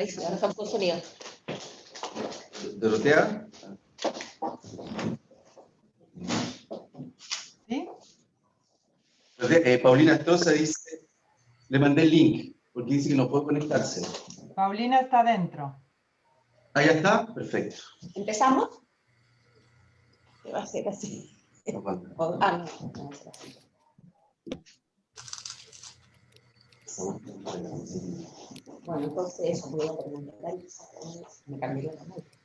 Ahí sí, ahora estamos con sonido. Dorotea. ¿Sí? Paulina Estroza dice, le mandé el link, porque dice que no puede conectarse. Paulina está dentro. ¿Ah, ya está? Perfecto. ¿Empezamos? ¿Qué va a ser así? No, No. Bueno, entonces eso, voy a preguntar. Me cambié la música.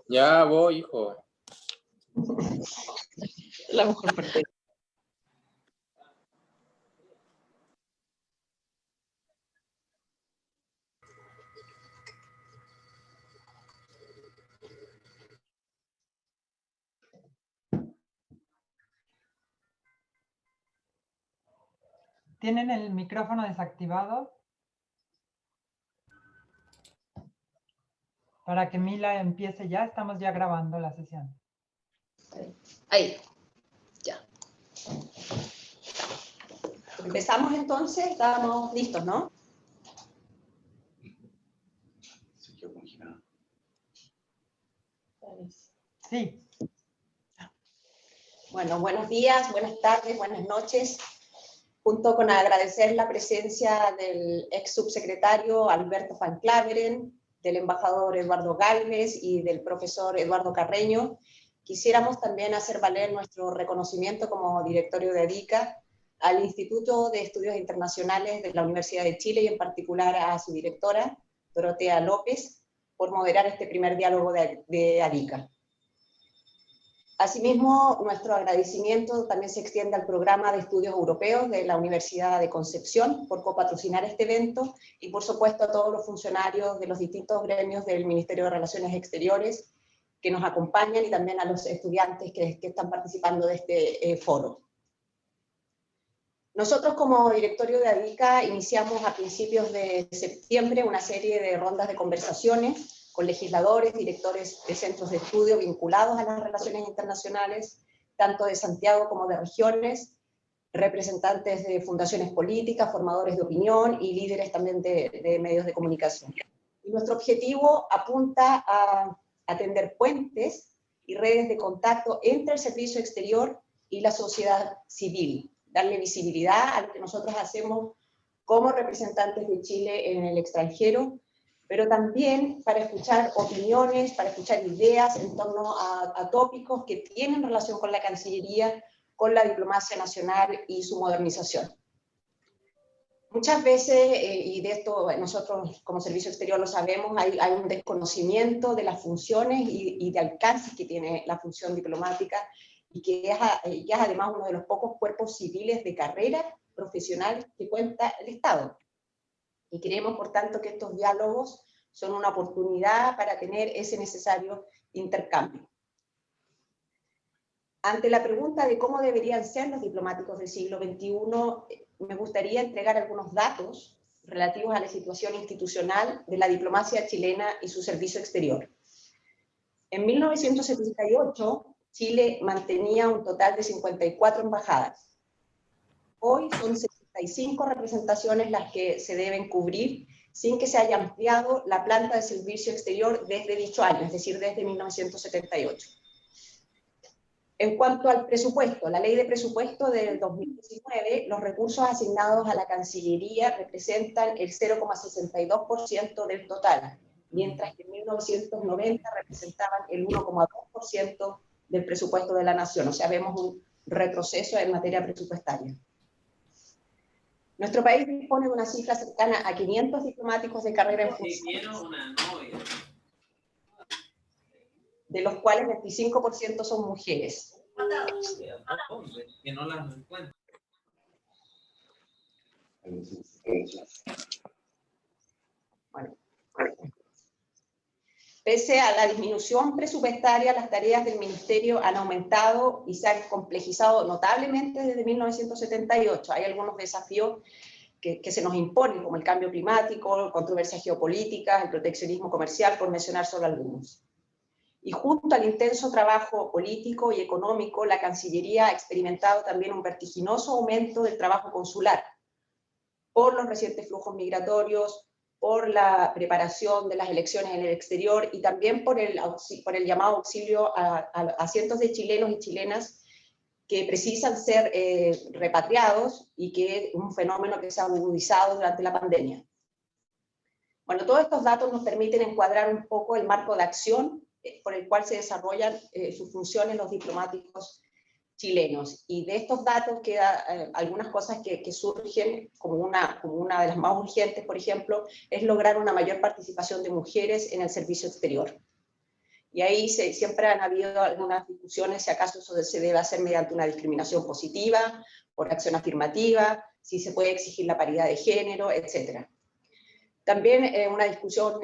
Ya voy, hijo. La mejor parte. ¿Tienen el micrófono desactivado? Para que Mila empiece ya, estamos ya grabando la sesión. Ahí, ya. Empezamos entonces, estábamos listos, ¿no? Sí. Bueno, buenos días, buenas tardes, buenas noches. Junto con agradecer la presencia del ex subsecretario Alberto Van Claveren, del embajador Eduardo Galvez y del profesor Eduardo Carreño, quisiéramos también hacer valer nuestro reconocimiento como directorio de ADICA al Instituto de Estudios Internacionales de la Universidad de Chile y en particular a su directora, Dorotea López, por moderar este primer diálogo de ADICA. Asimismo, nuestro agradecimiento también se extiende al Programa de Estudios Europeos de la Universidad de Concepción por copatrocinar este evento y, por supuesto, a todos los funcionarios de los distintos gremios del Ministerio de Relaciones Exteriores que nos acompañan y también a los estudiantes que están participando de este foro. Nosotros como directorio de ADICA iniciamos a principios de septiembre una serie de rondas de conversaciones con legisladores, directores de centros de estudio vinculados a las relaciones internacionales, tanto de Santiago como de regiones, representantes de fundaciones políticas, formadores de opinión y líderes también de medios de comunicación. Y nuestro objetivo apunta a atender puentes y redes de contacto entre el servicio exterior y la sociedad civil, darle visibilidad a lo que nosotros hacemos como representantes de Chile en el extranjero, pero también para escuchar opiniones, para escuchar ideas en torno a tópicos que tienen relación con la Cancillería, con la diplomacia nacional y su modernización. Muchas veces, y de esto nosotros como Servicio Exterior lo sabemos, hay un desconocimiento de las funciones y de alcances que tiene la función diplomática, y que es además uno de los pocos cuerpos civiles de carrera profesional que cuenta el Estado. Y creemos, por tanto, que estos diálogos son una oportunidad para tener ese necesario intercambio. Ante la pregunta de cómo deberían ser los diplomáticos del siglo XXI, me gustaría entregar algunos datos relativos a la situación institucional de la diplomacia chilena y su servicio exterior. En 1978, Chile mantenía un total de 54 embajadas. Hoy son 75 representaciones las que se deben cubrir sin que se haya ampliado la planta de servicio exterior desde dicho año, es decir, desde 1978. En cuanto al presupuesto, la ley de presupuesto del 2019, los recursos asignados a la Cancillería representan el 0,62% del total, mientras que en 1990 representaban el 1,2% del presupuesto de la Nación. O sea, vemos un retroceso en materia presupuestaria. Nuestro país dispone de una cifra cercana a 500 diplomáticos de carrera en funciones, de los cuales 25% son mujeres. Que no las encuentro. Bueno. Pese a la disminución presupuestaria, las tareas del Ministerio han aumentado y se han complejizado notablemente desde 1978. Hay algunos desafíos que se nos imponen, como el cambio climático, controversias geopolíticas, el proteccionismo comercial, por mencionar solo algunos. Y junto al intenso trabajo político y económico, la Cancillería ha experimentado también un vertiginoso aumento del trabajo consular, por los recientes flujos migratorios, por la preparación de las elecciones en el exterior y también por el llamado auxilio a cientos de chilenos y chilenas que precisan ser repatriados y que es un fenómeno que se ha agudizado durante la pandemia. Bueno, todos estos datos nos permiten encuadrar un poco el marco de acción por el cual se desarrollan sus funciones los diplomáticos chilenos. Y de estos datos quedan algunas cosas que surgen como una de las más urgentes, por ejemplo, es lograr una mayor participación de mujeres en el servicio exterior. Y ahí siempre han habido algunas discusiones si acaso eso se debe hacer mediante una discriminación positiva, por acción afirmativa, si se puede exigir la paridad de género, etc. También una discusión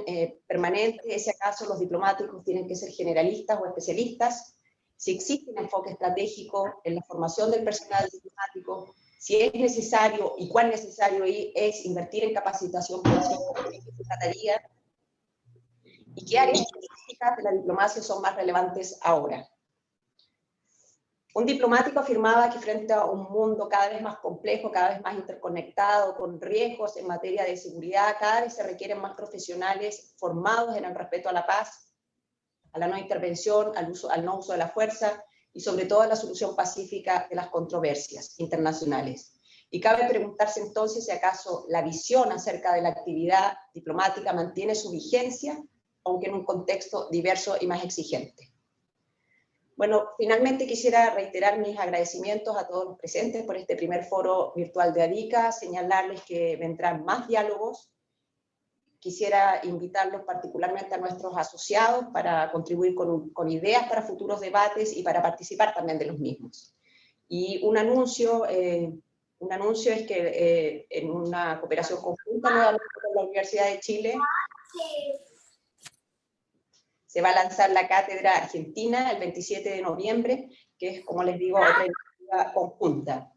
permanente es si acaso los diplomáticos tienen que ser generalistas o especialistas, si existe un enfoque estratégico en la formación del personal diplomático, si es necesario y cuán necesario es invertir en capacitación política, y qué áreas específicas de la diplomacia son más relevantes ahora. Un diplomático afirmaba que frente a un mundo cada vez más complejo, cada vez más interconectado, con riesgos en materia de seguridad, cada vez se requieren más profesionales formados en el respeto a la paz, a la no intervención, al no uso de la fuerza y sobre todo a la solución pacífica de las controversias internacionales. Y cabe preguntarse entonces si acaso la visión acerca de la actividad diplomática mantiene su vigencia, aunque en un contexto diverso y más exigente. Bueno, finalmente quisiera reiterar mis agradecimientos a todos los presentes por este primer foro virtual de ADICA, señalarles que vendrán más diálogos. Quisiera invitarlos particularmente a nuestros asociados para contribuir con ideas para futuros debates y para participar también de los mismos. Y un anuncio es que en una cooperación conjunta nuevamente con la Universidad de Chile, se va a lanzar la Cátedra Argentina el 27 de noviembre, que es, como les digo, otra iniciativa conjunta.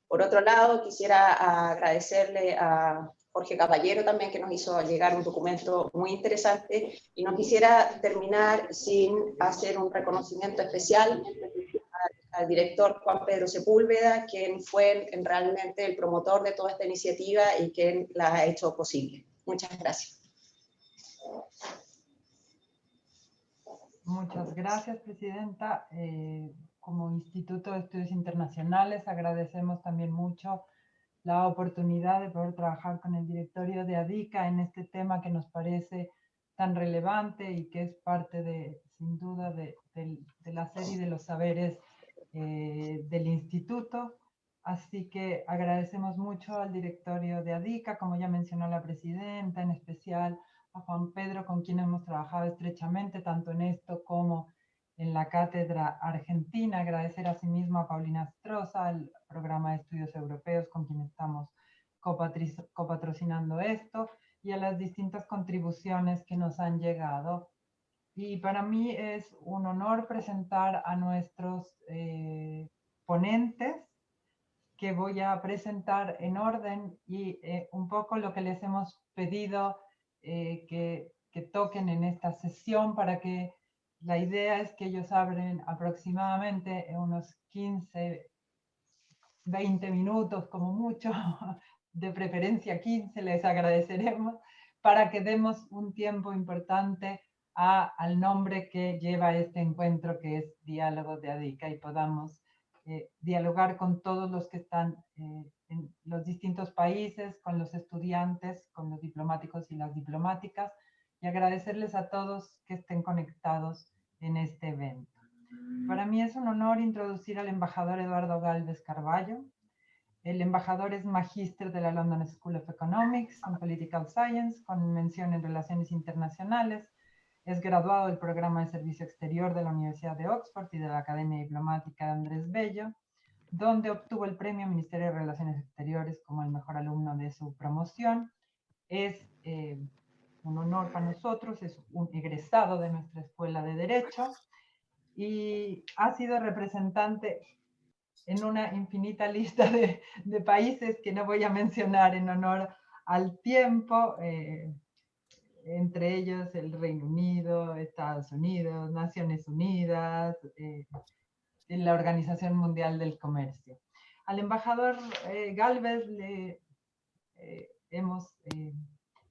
Por otro lado, quisiera agradecerle a Jorge Caballero también, que nos hizo llegar un documento muy interesante, y no quisiera terminar sin hacer un reconocimiento especial al director Juan Pedro Sepúlveda, quien fue realmente el promotor de toda esta iniciativa y quien la ha hecho posible. Muchas gracias. Muchas gracias, Presidenta. Como Instituto de Estudios Internacionales agradecemos también mucho la oportunidad de poder trabajar con el directorio de ADICA en este tema que nos parece tan relevante y que es parte sin duda, de la serie de los saberes del Instituto. Así que agradecemos mucho al directorio de ADICA, como ya mencionó la Presidenta, en especial a Juan Pedro, con quien hemos trabajado estrechamente, tanto en esto como en la Cátedra Argentina. Agradecer asimismo a Paulina Stroza, al Programa de Estudios Europeos, con quien estamos copatrocinando esto, y a las distintas contribuciones que nos han llegado. Y para mí es un honor presentar a nuestros ponentes, que voy a presentar en orden y un poco lo que les hemos pedido que toquen en esta sesión, para que la idea es que ellos abren aproximadamente unos 15, 20 minutos como mucho, de preferencia 15, les agradeceremos, para que demos un tiempo importante al nombre que lleva este encuentro, que es Diálogos de ADICA, y podamos dialogar con todos los que están en los distintos países, con los estudiantes, con los diplomáticos y las diplomáticas, y agradecerles a todos que estén conectados en este evento. Para mí es un honor introducir al embajador Eduardo Gálvez Carballo. El embajador es magíster de la London School of Economics and Political Science, con mención en Relaciones Internacionales. Es graduado del programa de Servicio Exterior de la Universidad de Oxford y de la Academia Diplomática de Andrés Bello, donde obtuvo el premio Ministerio de Relaciones Exteriores como el mejor alumno de su promoción. Es un honor para nosotros, es un egresado de nuestra Escuela de Derecho y ha sido representante en una infinita lista de países que no voy a mencionar en honor al tiempo, entre ellos el Reino Unido, Estados Unidos, Naciones Unidas, la Organización Mundial del Comercio. Al embajador Gálvez le hemos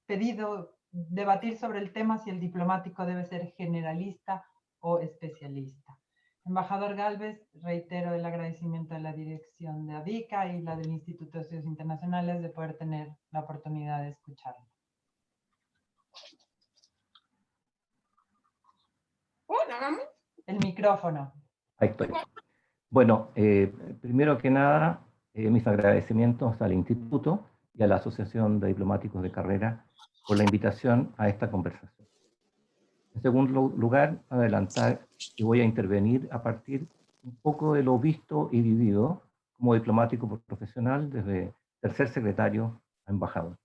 pedido debatir sobre el tema si el diplomático debe ser generalista o especialista. Embajador Gálvez, reitero el agradecimiento de la dirección de ADICA y la del Instituto de Estudios Internacionales de poder tener la oportunidad de escucharlo. El micrófono. Ahí estoy. Bueno, primero que nada, mis agradecimientos al Instituto y a la Asociación de Diplomáticos de Carrera por la invitación a esta conversación. En segundo lugar, adelantar que voy a intervenir a partir un poco de lo visto y vivido como diplomático profesional desde tercer secretario a embajador.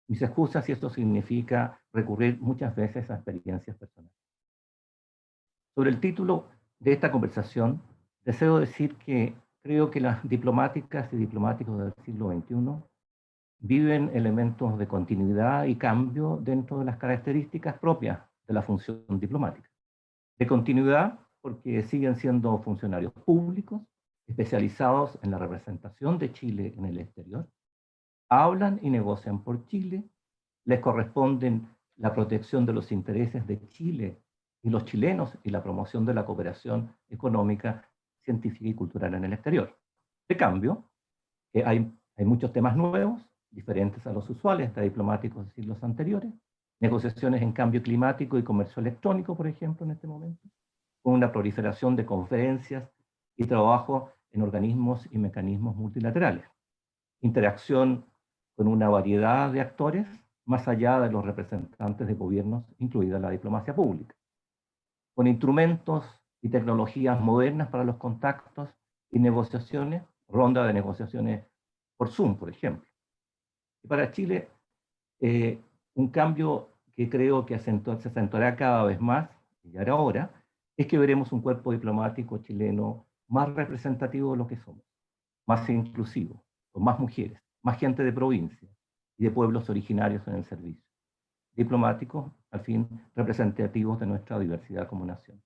Mis excusas si esto significa recurrir muchas veces a experiencias personales. Sobre el título de esta conversación, deseo decir que creo que las diplomáticas y diplomáticos del siglo XXI viven elementos de continuidad y cambio dentro de las características propias de la función diplomática. De continuidad porque siguen siendo funcionarios públicos, especializados en la representación de Chile en el exterior, hablan y negocian por Chile, les corresponden la protección de los intereses de Chile y los chilenos y la promoción de la cooperación económica, científica y cultural en el exterior. De cambio, hay muchos temas nuevos, diferentes a los usuales de diplomáticos de siglos anteriores, negociaciones en cambio climático y comercio electrónico, por ejemplo, en este momento, con una proliferación de conferencias y trabajo en organismos y mecanismos multilaterales. Interacción con una variedad de actores, más allá de los representantes de gobiernos, incluida la diplomacia pública. Con instrumentos y tecnologías modernas para los contactos y negociaciones, ronda de negociaciones por Zoom, por ejemplo. Y para Chile, un cambio que creo que se acentuará cada vez más, y ya era hora, es que veremos un cuerpo diplomático chileno más representativo de lo que somos, más inclusivo, con más mujeres, más gente de provincia y de pueblos originarios en el servicio. Diplomáticos, al fin, representativos de nuestra diversidad como nación.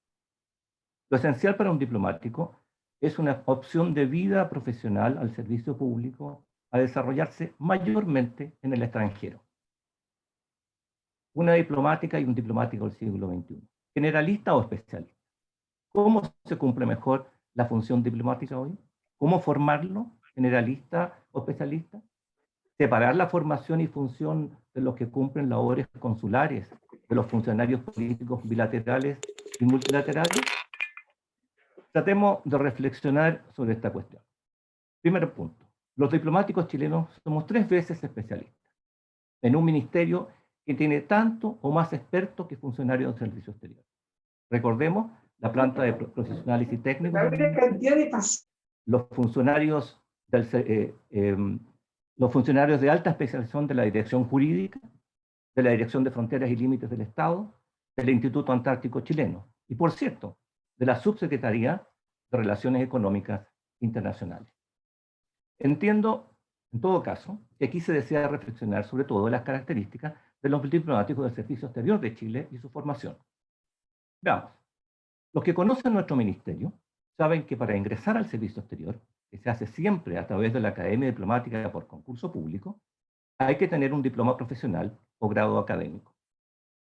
Lo esencial para un diplomático es una opción de vida profesional al servicio público a desarrollarse mayormente en el extranjero. Una diplomática y un diplomático del siglo XXI. ¿Generalista o especialista? ¿Cómo se cumple mejor la función diplomática hoy? ¿Cómo formarlo? ¿Generalista o especialista? ¿Separar la formación y función de los que cumplen labores consulares de los funcionarios políticos bilaterales y multilaterales? Tratemos de reflexionar sobre esta cuestión. Primer punto. Los diplomáticos chilenos somos 3 veces especialistas en un ministerio que tiene tanto o más expertos que funcionarios del servicio exterior. Recordemos la planta de profesionales y técnicos. Los funcionarios de alta especialización de la Dirección Jurídica, de la Dirección de Fronteras y Límites del Estado, del Instituto Antártico Chileno y, por cierto, de la Subsecretaría de Relaciones Económicas Internacionales. Entiendo, en todo caso, que aquí se desea reflexionar sobre todo las características de los diplomáticos del Servicio Exterior de Chile y su formación. Veamos. Los que conocen nuestro ministerio saben que para ingresar al servicio exterior, que se hace siempre a través de la Academia Diplomática por concurso público, hay que tener un diploma profesional o grado académico.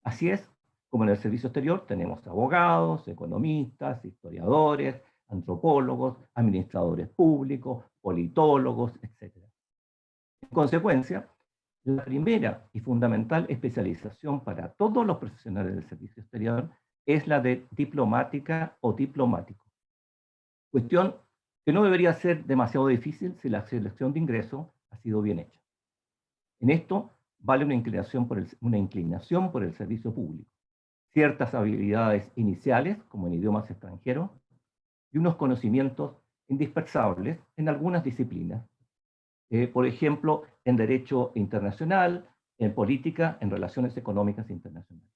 Así es como en el servicio exterior tenemos abogados, economistas, historiadores, antropólogos, administradores públicos, politólogos, etc. En consecuencia, la primera y fundamental especialización para todos los profesionales del servicio exterior es la de diplomática o diplomático. Cuestión que no debería ser demasiado difícil si la selección de ingreso ha sido bien hecha. En esto vale una inclinación por el servicio público, ciertas habilidades iniciales, como en idiomas extranjeros, y unos conocimientos indispensables en algunas disciplinas, por ejemplo, en derecho internacional, en política, en relaciones económicas internacionales.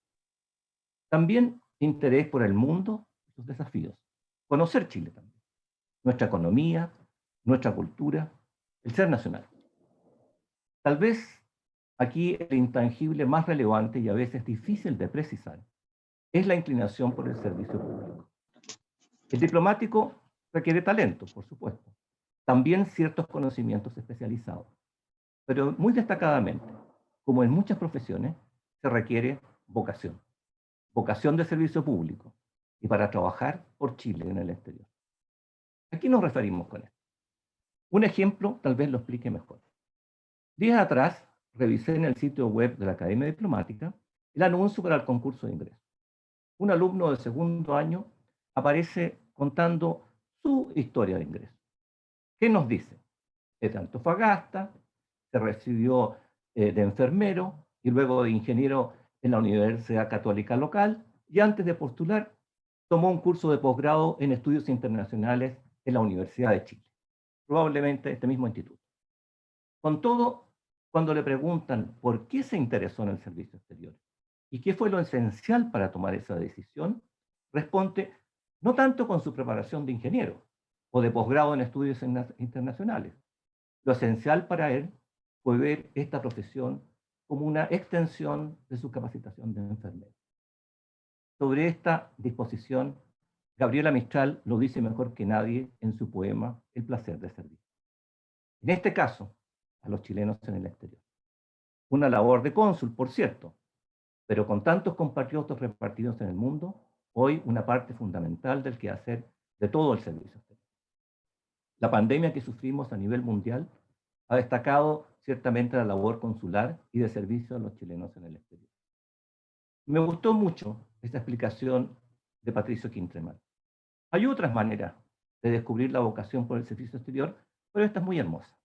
También interés por el mundo y sus desafíos. Conocer Chile también. nuestra economía, nuestra cultura, el ser nacional. Tal vez aquí el intangible más relevante y a veces difícil de precisar es la inclinación por el servicio público. El diplomático requiere talento, por supuesto, también ciertos conocimientos especializados, pero muy destacadamente, como en muchas profesiones, se requiere vocación, vocación de servicio público y para trabajar por Chile en el exterior. ¿A qué nos referimos con esto? Un ejemplo tal vez lo explique mejor. Días atrás, revisé en el sitio web de la Academia Diplomática el anuncio para el concurso de ingreso. Un alumno de segundo año aparece contando su historia de ingreso. ¿Qué nos dice? Es de Antofagasta, se recibió de enfermero y luego de ingeniero en la Universidad Católica local y antes de postular tomó un curso de posgrado en estudios internacionales en la Universidad de Chile, probablemente este mismo instituto. Con todo, cuando le preguntan por qué se interesó en el servicio exterior y qué fue lo esencial para tomar esa decisión, responde no tanto con su preparación de ingeniero o de posgrado en estudios internacionales. Lo esencial para él fue ver esta profesión como una extensión de su capacitación de enfermero. Sobre esta disposición, Gabriela Mistral lo dice mejor que nadie en su poema El placer de servir. En este caso, a los chilenos en el exterior. Una labor de cónsul, por cierto, pero con tantos compatriotas repartidos en el mundo, hoy una parte fundamental del quehacer de todo el servicio exterior. La pandemia que sufrimos a nivel mundial ha destacado ciertamente la labor consular y de servicio a los chilenos en el exterior. Me gustó mucho esta explicación de Patricio Quintremal. Hay otras maneras de descubrir la vocación por el servicio exterior, pero esta es muy hermosa.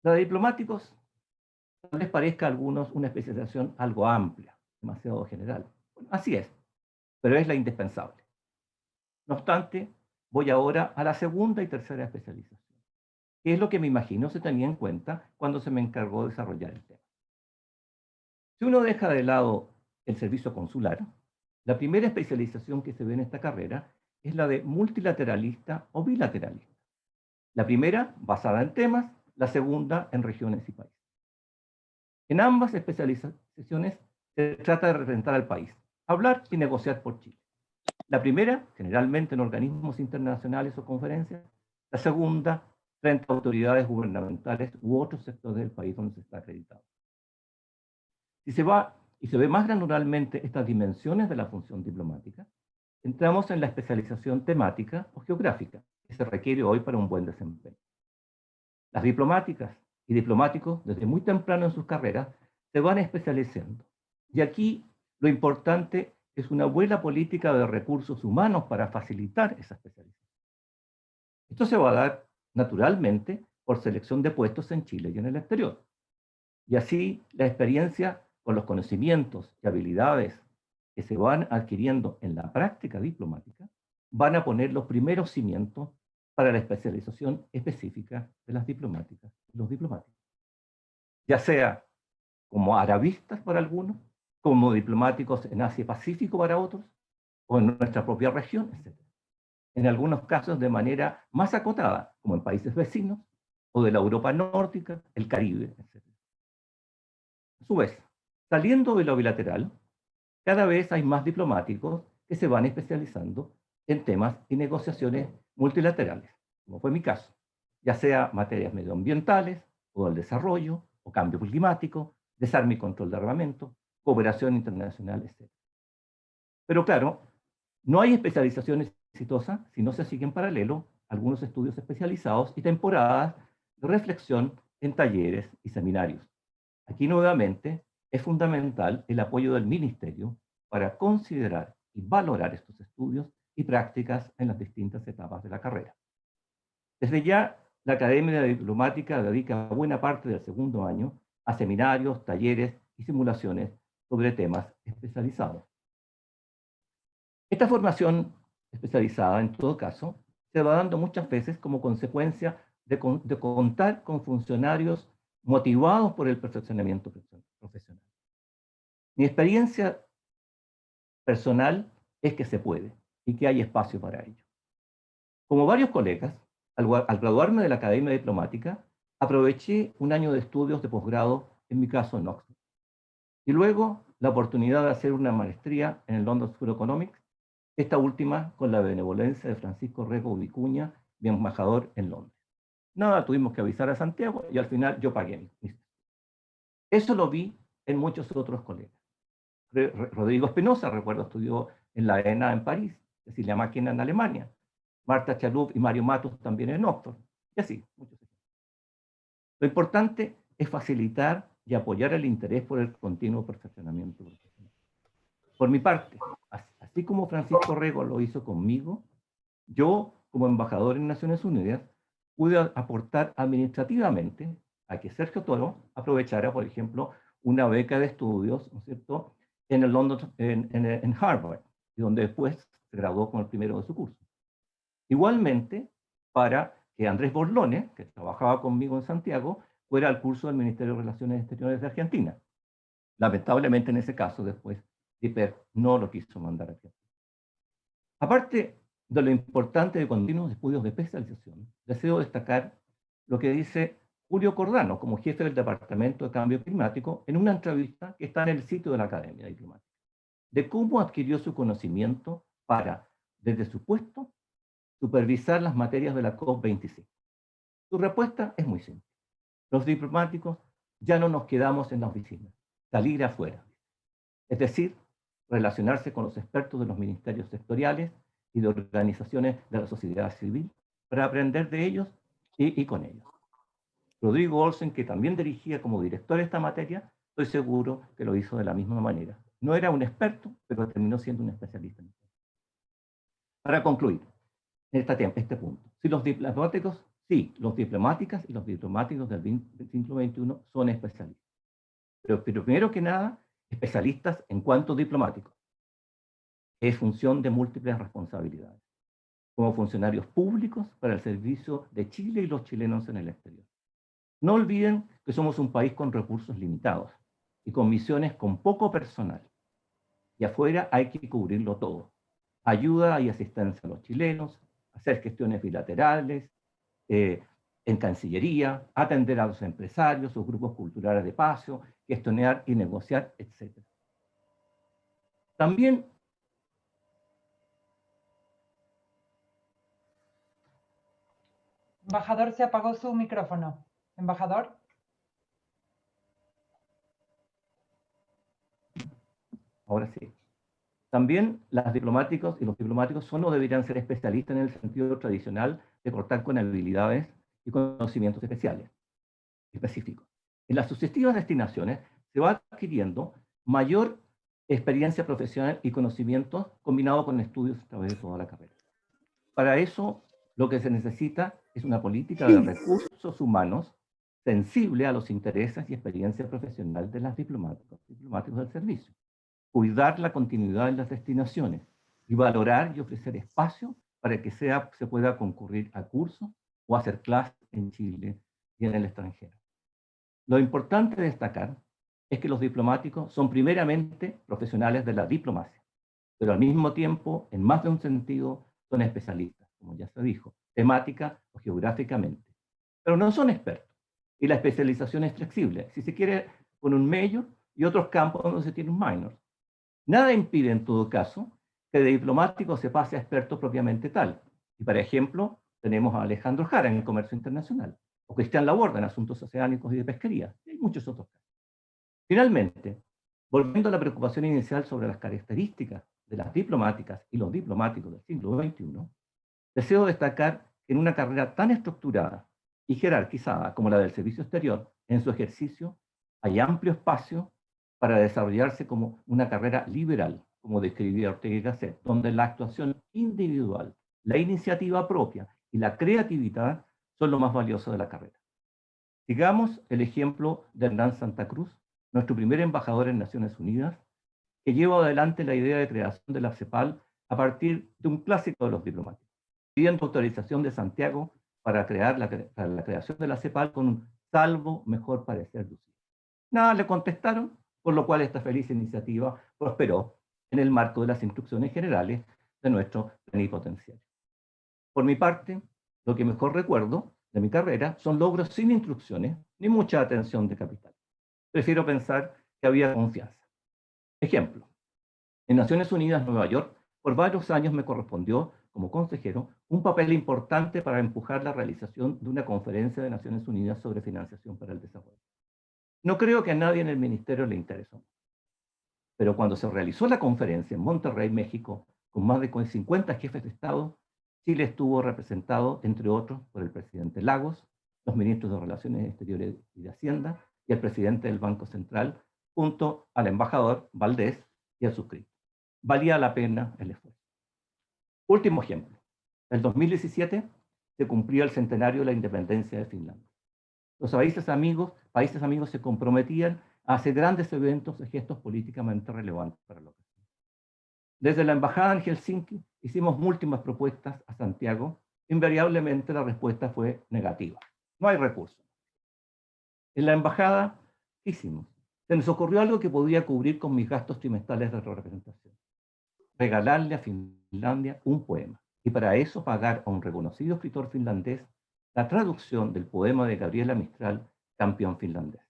La de diplomáticos tal vez parezca a algunos una especialización algo amplia, demasiado general. Bueno, así es, pero es la indispensable. No obstante, voy ahora a la segunda y tercera especialización, que es lo que me imagino se tenía en cuenta cuando se me encargó de desarrollar el tema. Si uno deja de lado el servicio consular, la primera especialización que se ve en esta carrera es la de multilateralista o bilateralista. La primera basada en temas, la segunda en regiones y países. En ambas especializaciones se trata de representar al país, hablar y negociar por Chile. La primera, generalmente en organismos internacionales o conferencias. La segunda, frente a autoridades gubernamentales u otros sectores del país donde se está acreditado. Si se va y se ve más granularmente estas dimensiones de la función diplomática, entramos en la especialización temática o geográfica que se requiere hoy para un buen desempeño. Las diplomáticas y diplomáticos, desde muy temprano en sus carreras, se van especializando. Y aquí lo importante es una buena política de recursos humanos para facilitar esa especialización. Esto se va a dar naturalmente por selección de puestos en Chile y en el exterior. Y así la experiencia con los conocimientos y habilidades que se van adquiriendo en la práctica diplomática van a poner los primeros cimientos para la especialización específica de las diplomáticas y los diplomáticos. Ya sea como arabistas para algunos, como diplomáticos en Asia-Pacífico para otros, o en nuestra propia región, etc. En algunos casos de manera más acotada, como en países vecinos, o de la Europa nórdica, el Caribe, etc. A su vez, saliendo de lo bilateral, cada vez hay más diplomáticos que se van especializando en temas y negociaciones multilaterales, como fue mi caso, ya sea materias medioambientales, o del desarrollo, o cambio climático, desarme y control de armamento, cooperación internacional, etc. Pero claro, no hay especializaciones exitosas si no se siguen en paralelo algunos estudios especializados y temporadas de reflexión en talleres y seminarios. Aquí nuevamente es fundamental el apoyo del Ministerio para considerar y valorar estos estudios y prácticas en las distintas etapas de la carrera. Desde ya, la Academia Diplomática dedica buena parte del segundo año a seminarios, talleres y simulaciones sobre temas especializados. Esta formación especializada, en todo caso, se va dando muchas veces como consecuencia de contar con funcionarios motivados por el perfeccionamiento profesional. Mi experiencia personal es que se puede y que hay espacio para ello. Como varios colegas, al graduarme de la Academia Diplomática, aproveché un año de estudios de posgrado, en mi caso en Oxford, y luego la oportunidad de hacer una maestría en el London School of Economics, esta última con la benevolencia de Francisco Rego Vicuña, mi embajador en Londres. Nada, tuvimos que avisar a Santiago y al final yo pagué. Eso lo vi en muchos otros colegas. Rodrigo Espinosa, recuerdo, estudió en la ENA en París, Cecilia Máquina en Alemania, Marta Chalup y Mario Matos también en Oxford, y así, muchos ejemplos. Lo importante es facilitar y apoyar el interés por el continuo perfeccionamiento profesional. Por mi parte, así como Francisco Rego lo hizo conmigo, yo, como embajador en Naciones Unidas, pude aportar administrativamente a que Sergio Toro aprovechara, por ejemplo, una beca de estudios, ¿no es cierto?, en el London, en Harvard, y donde después se graduó con el primero de su curso. Igualmente, para que Andrés Borlone, que trabajaba conmigo en Santiago, fuera al curso del Ministerio de Relaciones Exteriores de Argentina. Lamentablemente, en ese caso, después, DIPER no lo quiso mandar aquí. Aparte de lo importante de continuos estudios de especialización, deseo destacar lo que dice Julio Cordano, como jefe del Departamento de Cambio Climático, en una entrevista que está en el sitio de la Academia Diplomática, de cómo adquirió su conocimiento para, desde su puesto, supervisar las materias de la COP26. Su respuesta es muy simple. Los diplomáticos ya no nos quedamos en la oficina, salir afuera. Es decir, relacionarse con los expertos de los ministerios sectoriales y de organizaciones de la sociedad civil para aprender de ellos y con ellos. Rodrigo Olsen, que también dirigía como director esta materia, estoy seguro que lo hizo de la misma manera. No era un experto, pero terminó siendo un especialista. Para concluir, este punto, si los diplomáticos, sí, los diplomáticas y los diplomáticos del siglo XXI son especialistas. Pero primero que nada, especialistas en cuanto diplomáticos. Es función de múltiples responsabilidades, como funcionarios públicos para el servicio de Chile y los chilenos en el exterior. No olviden que somos un país con recursos limitados y con misiones con poco personal. Y afuera hay que cubrirlo todo. Ayuda y asistencia a los chilenos, hacer gestiones bilaterales, en Cancillería, atender a los empresarios, sus grupos culturales de paso, gestionar y negociar, etc. También Embajador, se apagó su micrófono. Embajador. Ahora sí. También las diplomáticos y los diplomáticos son o deberían ser especialistas en el sentido tradicional de contar con habilidades y conocimientos específicos. En las sucesivas destinaciones se va adquiriendo mayor experiencia profesional y conocimientos combinado con estudios a través de toda la carrera. Para eso, lo que se necesita es una política de recursos humanos sensible a los intereses y experiencia profesional de los diplomáticos del servicio. Cuidar la continuidad de las destinaciones y valorar y ofrecer espacio para que se pueda concurrir a cursos o hacer clases en Chile y en el extranjero. Lo importante de destacar es que los diplomáticos son primeramente profesionales de la diplomacia, pero al mismo tiempo, en más de un sentido, son especialistas, como ya se dijo, temática o geográficamente. Pero no son expertos, y la especialización es flexible, si se quiere con un major y otros campos donde se tiene un minor. Nada impide, en todo caso, que de diplomático se pase a experto propiamente tal. Y, por ejemplo, tenemos a Alejandro Jara en el comercio internacional, o Cristian Laborda en asuntos oceánicos y de pesquería, y hay muchos otros casos. Finalmente, volviendo a la preocupación inicial sobre las características de las diplomáticas y los diplomáticos del siglo XXI, deseo destacar que en una carrera tan estructurada y jerarquizada como la del servicio exterior, en su ejercicio hay amplio espacio para desarrollarse como una carrera liberal, como describía Ortega y Gasset, donde la actuación individual, la iniciativa propia y la creatividad son lo más valioso de la carrera. Sigamos el ejemplo de Hernán Santa Cruz, nuestro primer embajador en Naciones Unidas, que lleva adelante la idea de creación de la CEPAL a partir de un clásico de los diplomáticos, pidiendo autorización de Santiago para la creación de la CEPAL con un salvo mejor parecer Lucía. Nada le contestaron, por lo cual esta feliz iniciativa prosperó en el marco de las instrucciones generales de nuestro plenipotenciario. Por mi parte, lo que mejor recuerdo de mi carrera son logros sin instrucciones ni mucha atención de capital. Prefiero pensar que había confianza. Ejemplo, en Naciones Unidas, Nueva York, por varios años me correspondió, como consejero, un papel importante para empujar la realización de una conferencia de Naciones Unidas sobre financiación para el desarrollo. No creo que a nadie en el ministerio le interesó. Pero cuando se realizó la conferencia en Monterrey, México, con más de 50 jefes de Estado, Chile estuvo representado, entre otros, por el presidente Lagos, los ministros de Relaciones Exteriores y de Hacienda, y el presidente del Banco Central, junto al embajador Valdés y al suscriptor. Valía la pena el esfuerzo. Último ejemplo. En el 2017 se cumplía el centenario de la independencia de Finlandia. Los países amigos se comprometían a hacer grandes eventos y gestos políticamente relevantes para la ocasión. Desde la embajada en Helsinki hicimos múltiples propuestas a Santiago. Invariablemente la respuesta fue negativa. No hay recursos. En la embajada, ¿qué hicimos? Se nos ocurrió algo que podía cubrir con mis gastos trimestrales de representación. Regalarle a Finlandia un poema. Y para eso pagar a un reconocido escritor finlandés la traducción del poema de Gabriela Mistral, Campeón finlandés.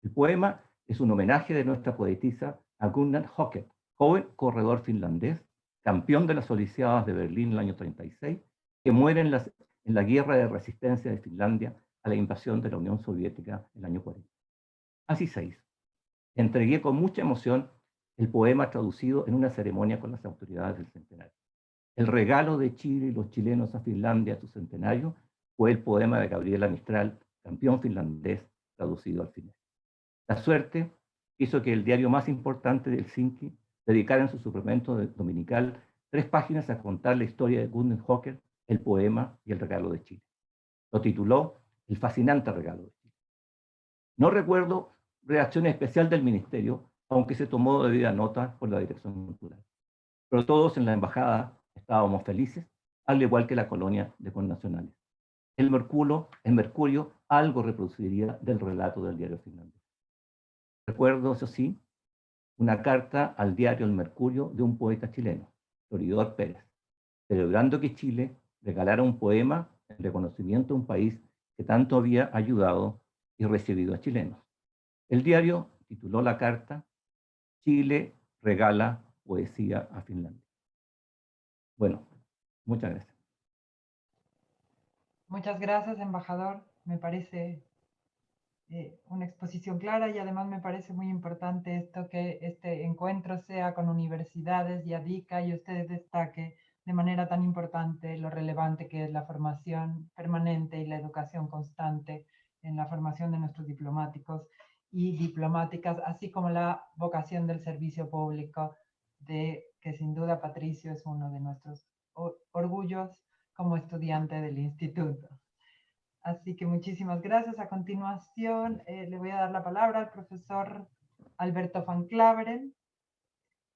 El poema es un homenaje de nuestra poetisa a Gunnar Hocket, joven corredor finlandés, campeón de las Olimpiadas de Berlín en el año 36, que muere en la guerra de resistencia de Finlandia a la invasión de la Unión Soviética en el año 40. Así se hizo. Entregué con mucha emoción el poema traducido en una ceremonia con las autoridades del centenario. El regalo de Chile y los chilenos a Finlandia a su centenario fue el poema de Gabriela Mistral, Campeón finlandés, traducido al final. La suerte hizo que el diario más importante de Helsinki dedicara en su suplemento dominical 3 páginas a contar la historia de Gunnar Hocker, el poema y el regalo de Chile. Lo tituló El fascinante regalo de Chile. No recuerdo reacción especial del ministerio, aunque se tomó debida nota por la dirección cultural. Pero todos en la embajada estábamos felices, al igual que la colonia de connacionales. El Mercurio algo reproduciría del relato del diario finlandés. Recuerdo, eso sí, una carta al diario El Mercurio de un poeta chileno, Floridor Pérez, celebrando que Chile regalara un poema en reconocimiento a un país que tanto había ayudado y recibido a chilenos. El diario tituló la carta Chile regala poesía a Finlandia. Bueno, muchas gracias. Muchas gracias, embajador. Me parece una exposición clara y además me parece muy importante esto que este encuentro sea con universidades y ADICA y usted destaque de manera tan importante lo relevante que es la formación permanente y la educación constante en la formación de nuestros diplomáticos y diplomáticas, así como la vocación del servicio público, de que sin duda Patricio es uno de nuestros orgullos como estudiante del instituto. Así que muchísimas gracias. A continuación le voy a dar la palabra al profesor Alberto van Klaveren,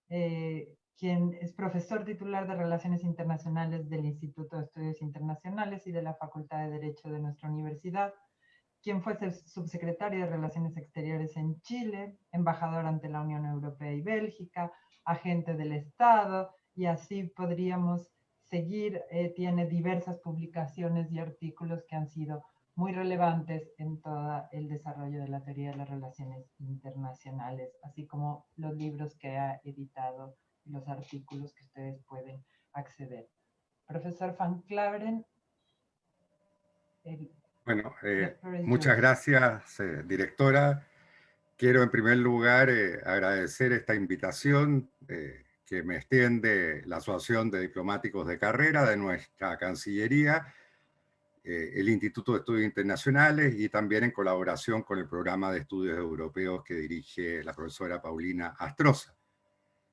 quien es profesor titular de Relaciones Internacionales del Instituto de Estudios Internacionales y de la Facultad de Derecho de nuestra universidad, quien fue subsecretario de Relaciones Exteriores en Chile, embajador ante la Unión Europea y Bélgica, agente del Estado, y así podríamos seguir. Tiene diversas publicaciones y artículos que han sido muy relevantes en todo el desarrollo de la teoría de las relaciones internacionales, así como los libros que ha editado y los artículos que ustedes pueden acceder. Profesor van Klaveren. Bueno, muchas gracias, directora. Quiero en primer lugar agradecer esta invitación que me extiende la Asociación de Diplomáticos de Carrera de nuestra Cancillería, el Instituto de Estudios Internacionales y también en colaboración con el Programa de Estudios Europeos que dirige la profesora Paulina Astroza.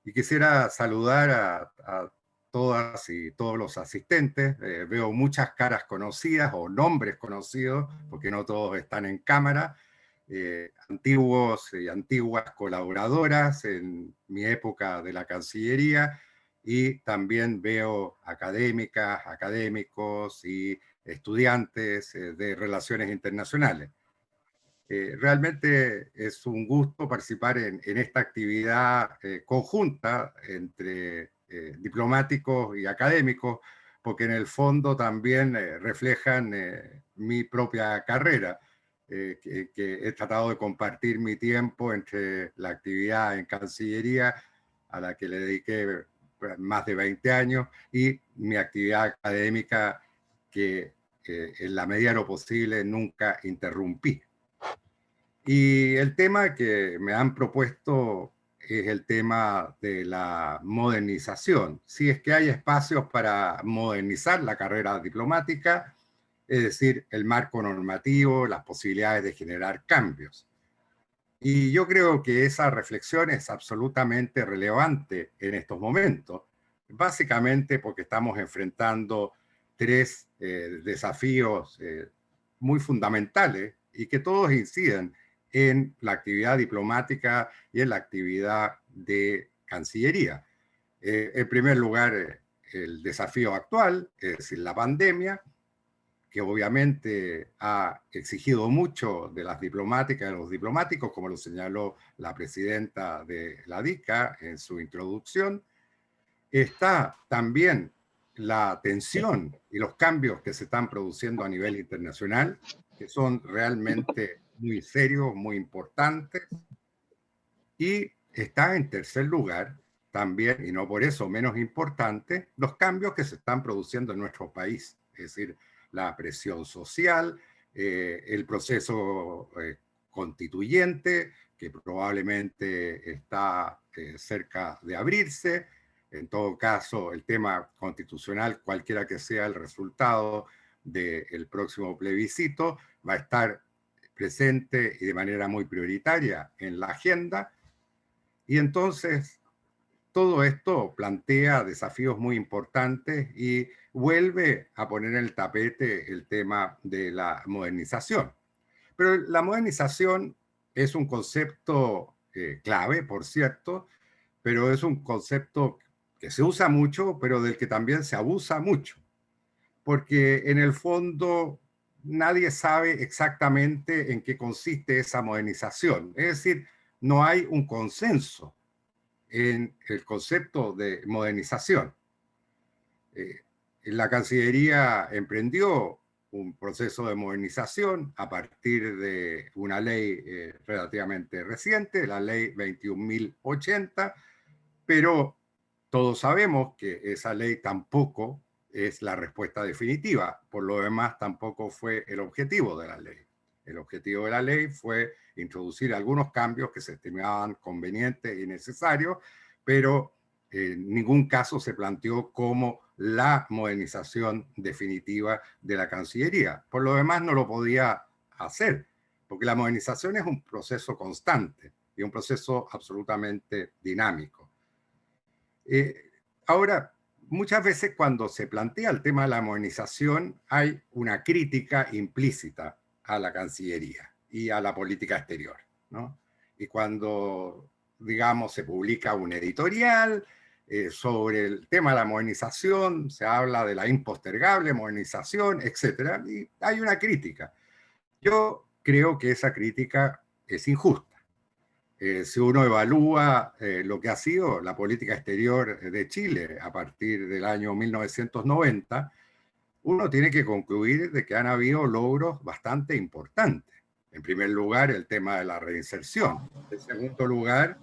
Y quisiera saludar a todas y todos los asistentes. Veo muchas caras conocidas o nombres conocidos, porque no todos están en cámara. Antiguos y antiguas colaboradoras en mi época de la Cancillería, y también veo académicas, académicos y estudiantes de relaciones internacionales. Realmente es un gusto participar en esta actividad conjunta entre diplomáticos y académicos, porque en el fondo también reflejan mi propia carrera, que he tratado de compartir mi tiempo entre la actividad en Cancillería, a la que le dediqué más de 20 años, y mi actividad académica, que en la medida de lo posible nunca interrumpí. Y el tema que me han propuesto es el tema de la modernización. Si es que hay espacios para modernizar la carrera diplomática, es decir, el marco normativo, las posibilidades de generar cambios. Y yo creo que esa reflexión es absolutamente relevante en estos momentos, básicamente porque estamos enfrentando tres desafíos muy fundamentales y que todos inciden en la actividad diplomática y en la actividad de Cancillería. En primer lugar, el desafío actual, es decir, la pandemia, que obviamente ha exigido mucho de las diplomáticas y de los diplomáticos, como lo señaló la presidenta de la DICA en su introducción. Está también la tensión y los cambios que se están produciendo a nivel internacional, que son realmente muy serios, muy importantes. Y está en tercer lugar también, y no por eso menos importante, los cambios que se están produciendo en nuestro país, es decir, la presión social, el proceso constituyente, que probablemente está cerca de abrirse. En todo caso, el tema constitucional, cualquiera que sea el resultado del próximo plebiscito, va a estar presente y de manera muy prioritaria en la agenda. Y entonces, todo esto plantea desafíos muy importantes y vuelve a poner en el tapete el tema de la modernización. Pero la modernización es un concepto clave, por cierto, pero es un concepto que se usa mucho, pero del que también se abusa mucho, porque en el fondo nadie sabe exactamente en qué consiste esa modernización. Es decir, no hay un consenso en el concepto de modernización. La Cancillería emprendió un proceso de modernización a partir de una ley relativamente reciente, la ley 21.080, pero todos sabemos que esa ley tampoco es la respuesta definitiva. Por lo demás, tampoco fue el objetivo de la ley. El objetivo de la ley fue introducir algunos cambios que se estimaban convenientes y necesarios, pero en ningún caso se planteó como la modernización definitiva de la Cancillería. Por lo demás, no lo podía hacer, porque la modernización es un proceso constante y un proceso absolutamente dinámico. Ahora, muchas veces cuando se plantea el tema de la modernización, hay una crítica implícita a la Cancillería y a la política exterior, ¿no? Y cuando, digamos, se publica un editorial sobre el tema de la modernización, se habla de la impostergable modernización, etc. Y hay una crítica. Yo creo que esa crítica es injusta. Si uno evalúa lo que ha sido la política exterior de Chile a partir del año 1990, uno tiene que concluir de que han habido logros bastante importantes. En primer lugar, el tema de la reinserción. En segundo lugar,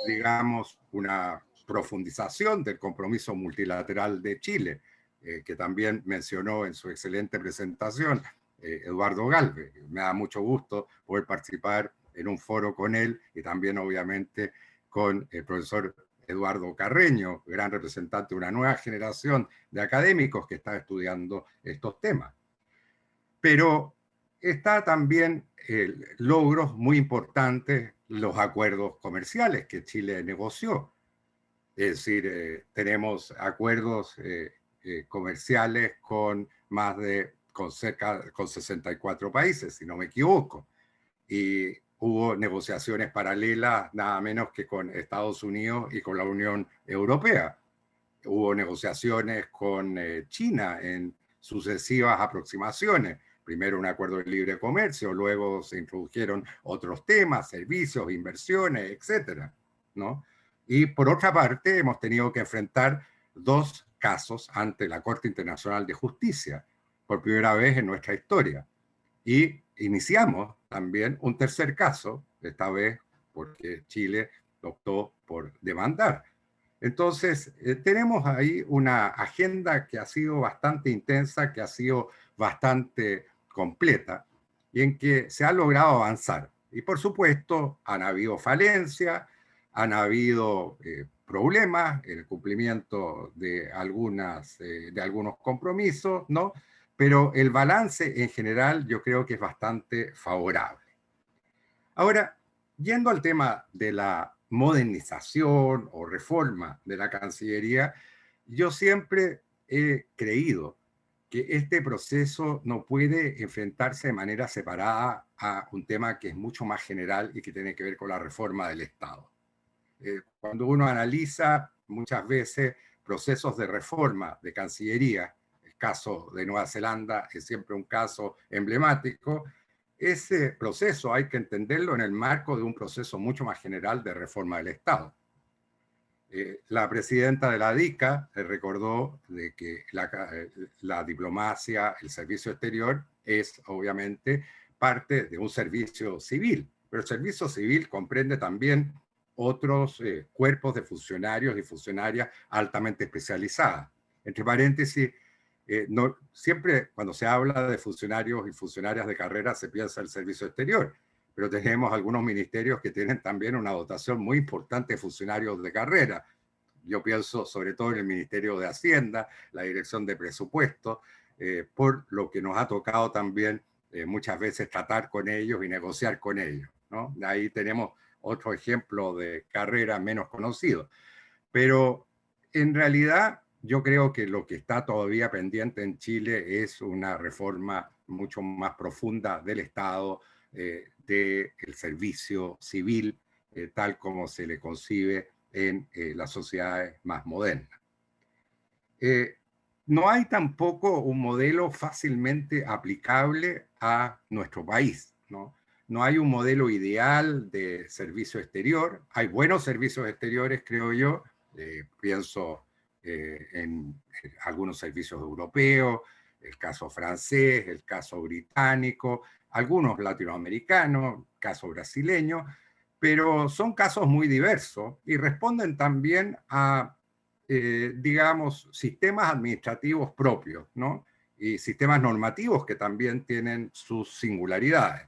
digamos, una profundización del compromiso multilateral de Chile, que también mencionó en su excelente presentación Eduardo Galvez. Me da mucho gusto poder participar en un foro con él y también obviamente con el profesor Eduardo Carreño, gran representante de una nueva generación de académicos que está estudiando estos temas. Pero está también logros muy importantes, los acuerdos comerciales que Chile negoció. Es decir, tenemos acuerdos comerciales con con 64 países, si no me equivoco. Y hubo negociaciones paralelas nada menos que con Estados Unidos y con la Unión Europea. Hubo negociaciones con China en sucesivas aproximaciones. Primero un acuerdo de libre comercio, luego se introdujeron otros temas, servicios, inversiones, etcétera, ¿no? Y por otra parte hemos tenido que enfrentar dos casos ante la Corte Internacional de Justicia, por primera vez en nuestra historia. Y iniciamos también un tercer caso, esta vez porque Chile optó por demandar. Entonces, tenemos ahí una agenda que ha sido bastante intensa, que ha sido bastante completa, y en que se ha logrado avanzar. Y por supuesto, han habido falencias, han habido problemas en el cumplimiento de algunos compromisos, ¿no? Pero el balance en general yo creo que es bastante favorable. Ahora, yendo al tema de la modernización o reforma de la Cancillería, yo siempre he creído que este proceso no puede enfrentarse de manera separada a un tema que es mucho más general y que tiene que ver con la reforma del Estado. Cuando uno analiza muchas veces procesos de reforma de Cancillería, el caso de Nueva Zelanda es siempre un caso emblemático, ese proceso hay que entenderlo en el marco de un proceso mucho más general de reforma del Estado. La presidenta de la DICA recordó de que la diplomacia, el servicio exterior, es obviamente parte de un servicio civil, pero el servicio civil comprende también otros cuerpos de funcionarios y funcionarias altamente especializadas. Entre paréntesis, no, siempre cuando se habla de funcionarios y funcionarias de carrera se piensa en el servicio exterior, pero tenemos algunos ministerios que tienen también una dotación muy importante de funcionarios de carrera. Yo pienso sobre todo en el Ministerio de Hacienda, la Dirección de Presupuesto, por lo que nos ha tocado también muchas veces tratar con ellos y negociar con ellos, ¿no? Ahí tenemos otro ejemplo de carrera menos conocido. Pero en realidad yo creo que lo que está todavía pendiente en Chile es una reforma mucho más profunda del Estado, del servicio civil, tal como se le concibe en las sociedades más modernas. No hay tampoco un modelo fácilmente aplicable a nuestro país, ¿no? No hay un modelo ideal de servicio exterior. Hay buenos servicios exteriores, creo yo. Pienso en algunos servicios europeos, el caso francés, el caso británico, algunos latinoamericanos, caso brasileño, pero son casos muy diversos y responden también a, digamos, sistemas administrativos propios, ¿no? Y sistemas normativos que también tienen sus singularidades.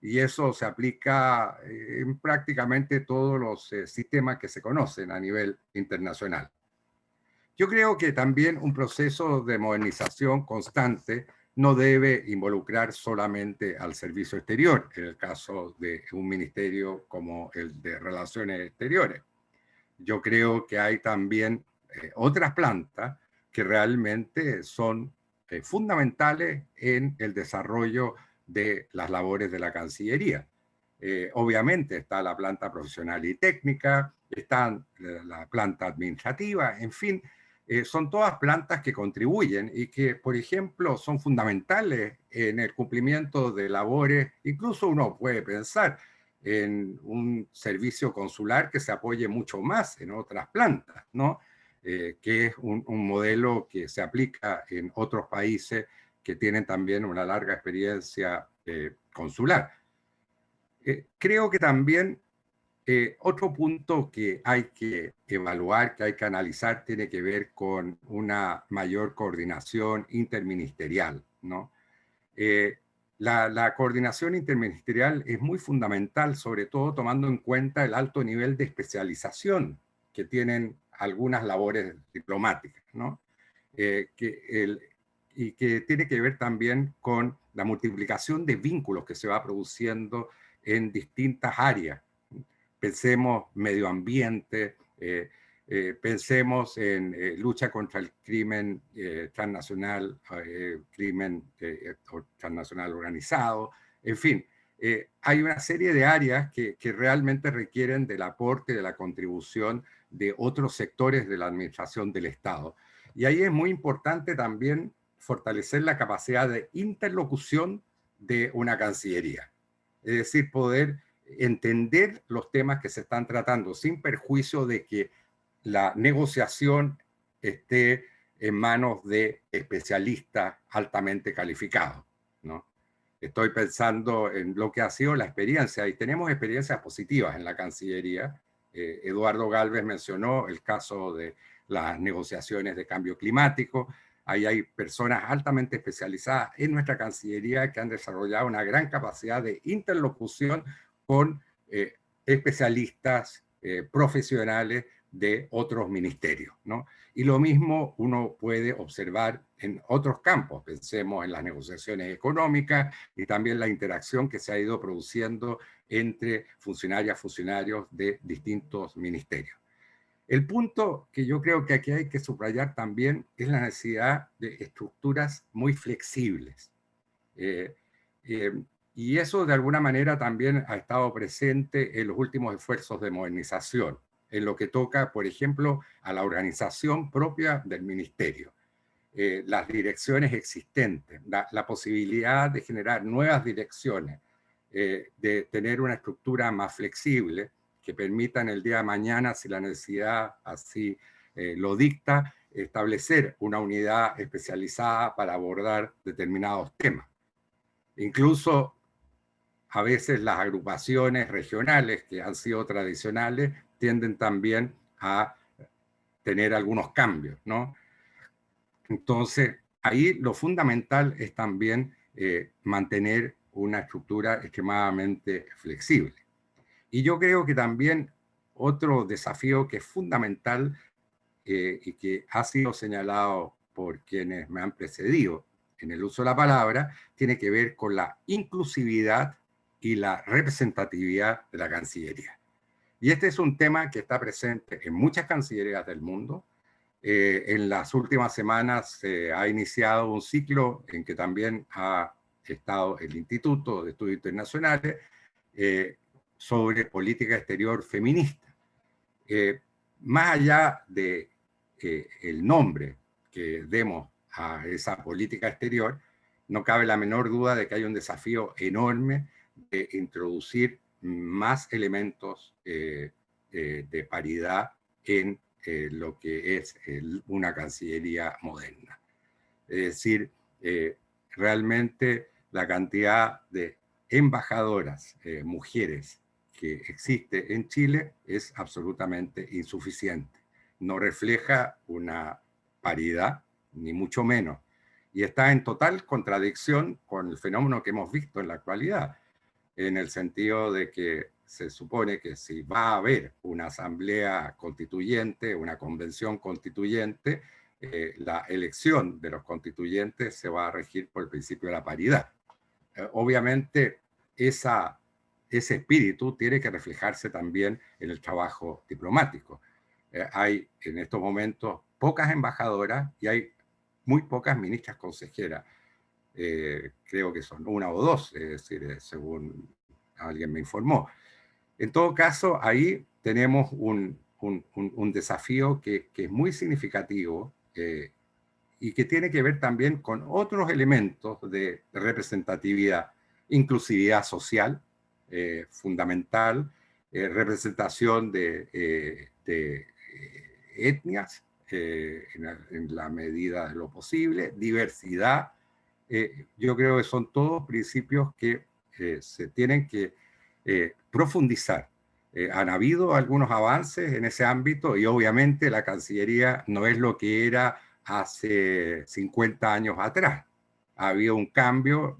Y eso se aplica en prácticamente todos los sistemas que se conocen a nivel internacional. Yo creo que también un proceso de modernización constante no debe involucrar solamente al servicio exterior, en el caso de un ministerio como el de Relaciones Exteriores. Yo creo que hay también otras plantas que realmente son fundamentales en el desarrollo de las labores de la Cancillería. Obviamente está la planta profesional y técnica, está la planta administrativa, en fin, son todas plantas que contribuyen y que, por ejemplo, son fundamentales en el cumplimiento de labores. Incluso uno puede pensar en un servicio consular que se apoye mucho más en otras plantas, ¿no? Que es un modelo que se aplica en otros países que tienen también una larga experiencia consular. Creo que también otro punto que hay que evaluar, que hay que analizar, tiene que ver con una mayor coordinación interministerial, ¿no? La coordinación interministerial es muy fundamental, sobre todo tomando en cuenta el alto nivel de especialización que tienen algunas labores diplomáticas, ¿no? Y que tiene que ver también con la multiplicación de vínculos que se va produciendo en distintas áreas. Pensemos medio ambiente, pensemos en lucha contra el crimen transnacional, crimen transnacional organizado, en fin, hay una serie de áreas que realmente requieren del aporte, de la contribución de otros sectores de la administración del Estado. Y ahí es muy importante también fortalecer la capacidad de interlocución de una Cancillería, es decir, poder entender los temas que se están tratando sin perjuicio de que la negociación esté en manos de especialistas altamente calificados, ¿no? Estoy pensando en lo que ha sido la experiencia, y tenemos experiencias positivas en la Cancillería. Eduardo Gálvez mencionó el caso de las negociaciones de cambio climático. Ahí hay personas altamente especializadas en nuestra Cancillería que han desarrollado una gran capacidad de interlocución con especialistas profesionales de otros ministerios, ¿no? Y lo mismo uno puede observar en otros campos. Pensemos en las negociaciones económicas y también la interacción que se ha ido produciendo entre funcionarias, funcionarios de distintos ministerios. El punto que yo creo que aquí hay que subrayar también es la necesidad de estructuras muy flexibles. Y eso de alguna manera también ha estado presente en los últimos esfuerzos de modernización, en lo que toca, por ejemplo, a la organización propia del ministerio, las direcciones existentes, la posibilidad de generar nuevas direcciones, de tener una estructura más flexible que permita en el día de mañana, si la necesidad así lo dicta, establecer una unidad especializada para abordar determinados temas. Incluso a veces las agrupaciones regionales que han sido tradicionales tienden también a tener algunos cambios, ¿no? Entonces, ahí lo fundamental es también mantener una estructura extremadamente flexible. Y yo creo que también otro desafío que es fundamental y que ha sido señalado por quienes me han precedido en el uso de la palabra, tiene que ver con la inclusividad y la representatividad de la Cancillería. Y este es un tema que está presente en muchas cancillerías del mundo. En las últimas semanas se ha iniciado un ciclo en que también ha estado el Instituto de Estudios Internacionales sobre política exterior feminista. Más allá de el nombre que demos a esa política exterior, no cabe la menor duda de que hay un desafío enorme de introducir más elementos de paridad en lo que es una Cancillería moderna. Es decir, realmente la cantidad de embajadoras, mujeres, que existe en Chile es absolutamente insuficiente. No refleja una paridad, ni mucho menos. Y está en total contradicción con el fenómeno que hemos visto en la actualidad, en el sentido de que se supone que si va a haber una asamblea constituyente, una convención constituyente, la elección de los constituyentes se va a regir por el principio de la paridad. Obviamente, ese espíritu tiene que reflejarse también en el trabajo diplomático. Hay en estos momentos pocas embajadoras y hay muy pocas ministras consejeras. Creo que son una o dos, es decir, según alguien me informó. En todo caso, ahí tenemos un desafío que es muy significativo y que tiene que ver también con otros elementos de representatividad, inclusividad social, fundamental, representación de etnias en la medida de lo posible, diversidad. Yo creo que son todos principios que se tienen que profundizar. Han habido algunos avances en ese ámbito y obviamente la Cancillería no es lo que era hace 50 años atrás. Ha habido un cambio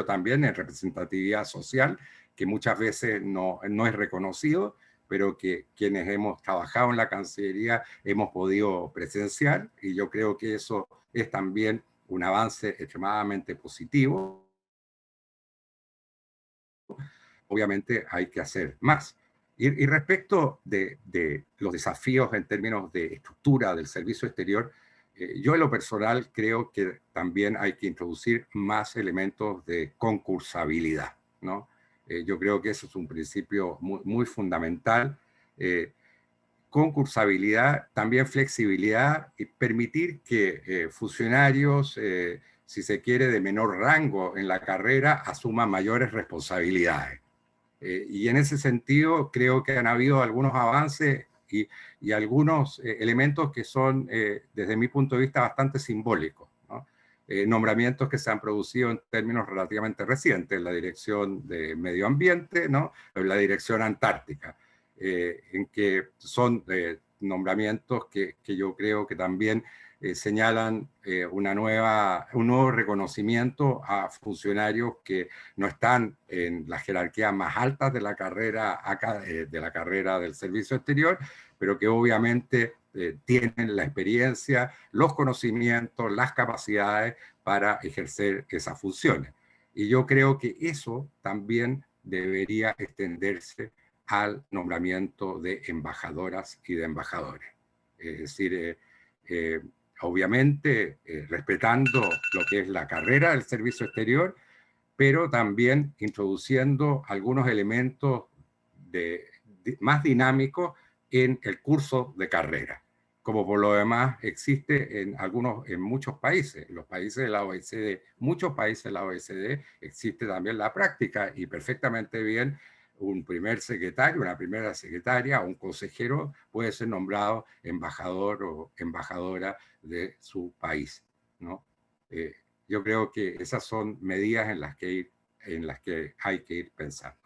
también en representatividad social que muchas veces no es reconocido, pero que quienes hemos trabajado en la Cancillería hemos podido presenciar, y yo creo que eso es también un avance extremadamente positivo. Obviamente hay que hacer más. Y respecto de los desafíos en términos de estructura del servicio exterior, yo en lo personal creo que también hay que introducir más elementos de concursabilidad, ¿no? Yo creo que eso es un principio muy, muy fundamental. Concursabilidad, también flexibilidad y permitir que funcionarios, si se quiere, de menor rango en la carrera, asuman mayores responsabilidades. Y en ese sentido creo que han habido algunos avances y algunos elementos que son, desde mi punto de vista, bastante simbólicos, ¿no? Nombramientos que se han producido en términos relativamente recientes, en la Dirección de Medio Ambiente, ¿no? En la Dirección Antártica, en que son nombramientos que yo creo que también señalan un nuevo reconocimiento a funcionarios que no están en las jerarquías más altas de la carrera del servicio exterior, pero que obviamente tienen la experiencia, los conocimientos, las capacidades para ejercer esas funciones. Y yo creo que eso también debería extenderse al nombramiento de embajadoras y de embajadores. Es decir, obviamente respetando lo que es la carrera del servicio exterior, pero también introduciendo algunos elementos más dinámicos en el curso de carrera, como por lo demás existe en muchos países, los países de la OECD, muchos países de la OECD, existe también la práctica, y perfectamente bien un primer secretario, una primera secretaria, un consejero puede ser nombrado embajador o embajadora de su país, ¿no? Yo creo que esas son medidas en las que hay que ir pensando.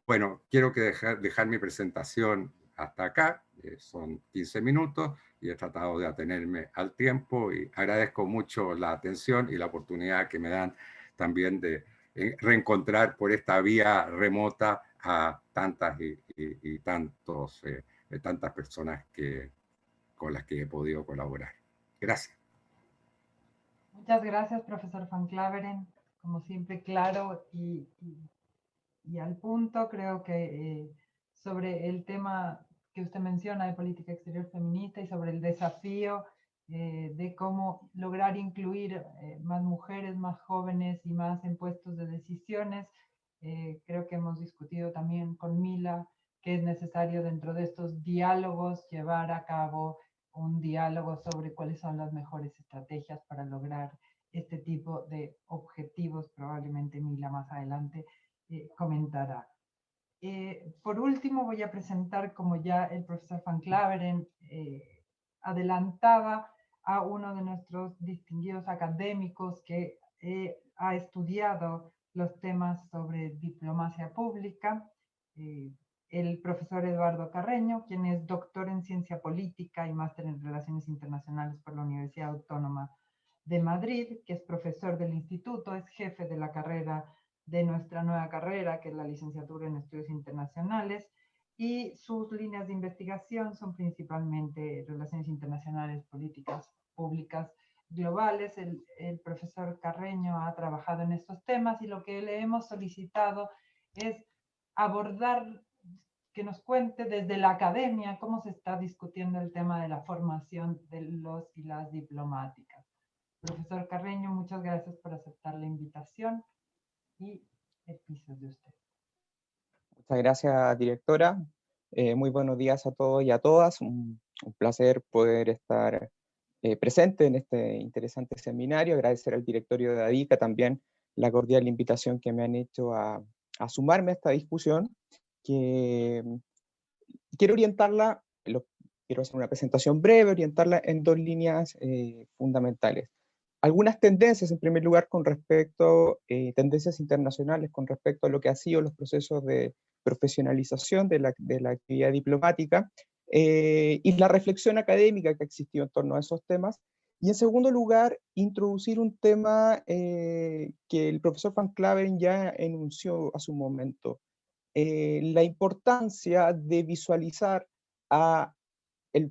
Bueno, quiero dejar mi presentación hasta acá, son 15 minutos, y he tratado de atenerme al tiempo, y agradezco mucho la atención y la oportunidad que me dan también de reencontrar por esta vía remota a tantas tantas personas con las que he podido colaborar. Gracias. Muchas gracias, profesor Van Claveren. Como siempre, claro y al punto. Creo que sobre el tema que usted menciona de política exterior feminista y sobre el desafío de cómo lograr incluir más mujeres, más jóvenes y más en puestos de decisiones, creo que hemos discutido también con Mila que es necesario dentro de estos diálogos llevar a cabo un diálogo sobre cuáles son las mejores estrategias para lograr este tipo de objetivos. Probablemente Mila más adelante comentará. Por último, voy a presentar, como ya el profesor Van Claveren adelantaba, a uno de nuestros distinguidos académicos que ha estudiado los temas sobre diplomacia pública, el profesor Eduardo Carreño, quien es doctor en Ciencia Política y máster en Relaciones Internacionales por la Universidad Autónoma de Madrid, que es profesor del instituto, es jefe de la carrera de nuestra nueva carrera, que es la licenciatura en Estudios Internacionales, y sus líneas de investigación son principalmente relaciones internacionales, políticas públicas globales. El profesor Carreño ha trabajado en estos temas y lo que le hemos solicitado es abordar, que nos cuente desde la academia cómo se está discutiendo el tema de la formación de los y las diplomáticas. Profesor Carreño, muchas gracias por aceptar la invitación y el piso es de usted. Muchas gracias, directora. Muy buenos días a todos y a todas. Un placer poder estar presente en este interesante seminario. Agradecer al directorio de ADICA también la cordial invitación que me han hecho a sumarme a esta discusión, que quiero orientarla, quiero hacer una presentación breve, orientarla en dos líneas fundamentales. Algunas tendencias, en primer lugar, con respecto, tendencias internacionales con respecto a lo que han sido los procesos de profesionalización de la actividad diplomática, y la reflexión académica que ha existido en torno a esos temas. Y en segundo lugar, introducir un tema que el profesor Van Claveren ya enunció a su momento, la importancia de visualizar a la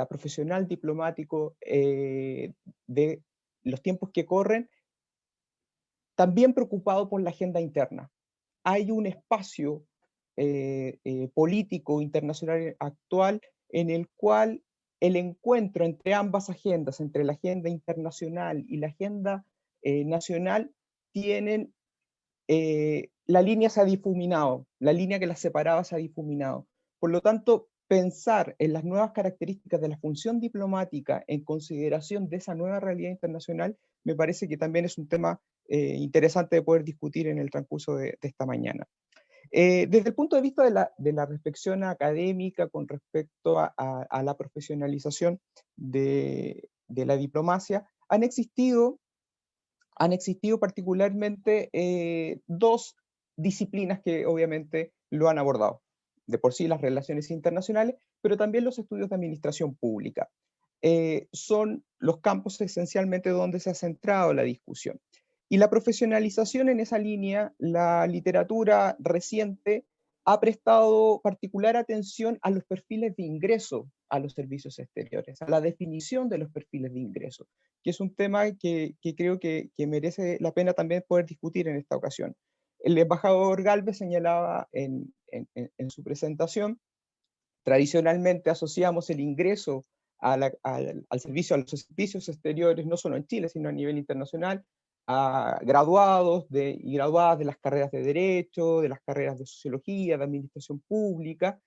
profesional diplomático de los tiempos que corren, también preocupado por la agenda interna. Hay un espacio político internacional actual en el cual el encuentro entre ambas agendas, entre la agenda internacional y la agenda nacional, la línea se ha difuminado, la línea que las separaba se ha difuminado. Por lo tanto, pensar en las nuevas características de la función diplomática en consideración de esa nueva realidad internacional, me parece que también es un tema interesante de poder discutir en el transcurso de esta mañana. Desde el punto de vista de la reflexión académica con respecto a la profesionalización de la diplomacia, han existido particularmente dos disciplinas que obviamente lo han abordado. De por sí las relaciones internacionales, pero también los estudios de administración pública. Son los campos esencialmente donde se ha centrado la discusión. Y la profesionalización en esa línea, la literatura reciente ha prestado particular atención a los perfiles de ingreso a los servicios exteriores, a la definición de los perfiles de ingreso, que es un tema que creo que merece la pena también poder discutir en esta ocasión. El embajador Gálvez señalaba en su presentación, tradicionalmente asociamos el ingreso al servicio, a los servicios exteriores, no solo en Chile, sino a nivel internacional, a graduados y graduadas de las carreras de Derecho, de las carreras de Sociología, de Administración Pública,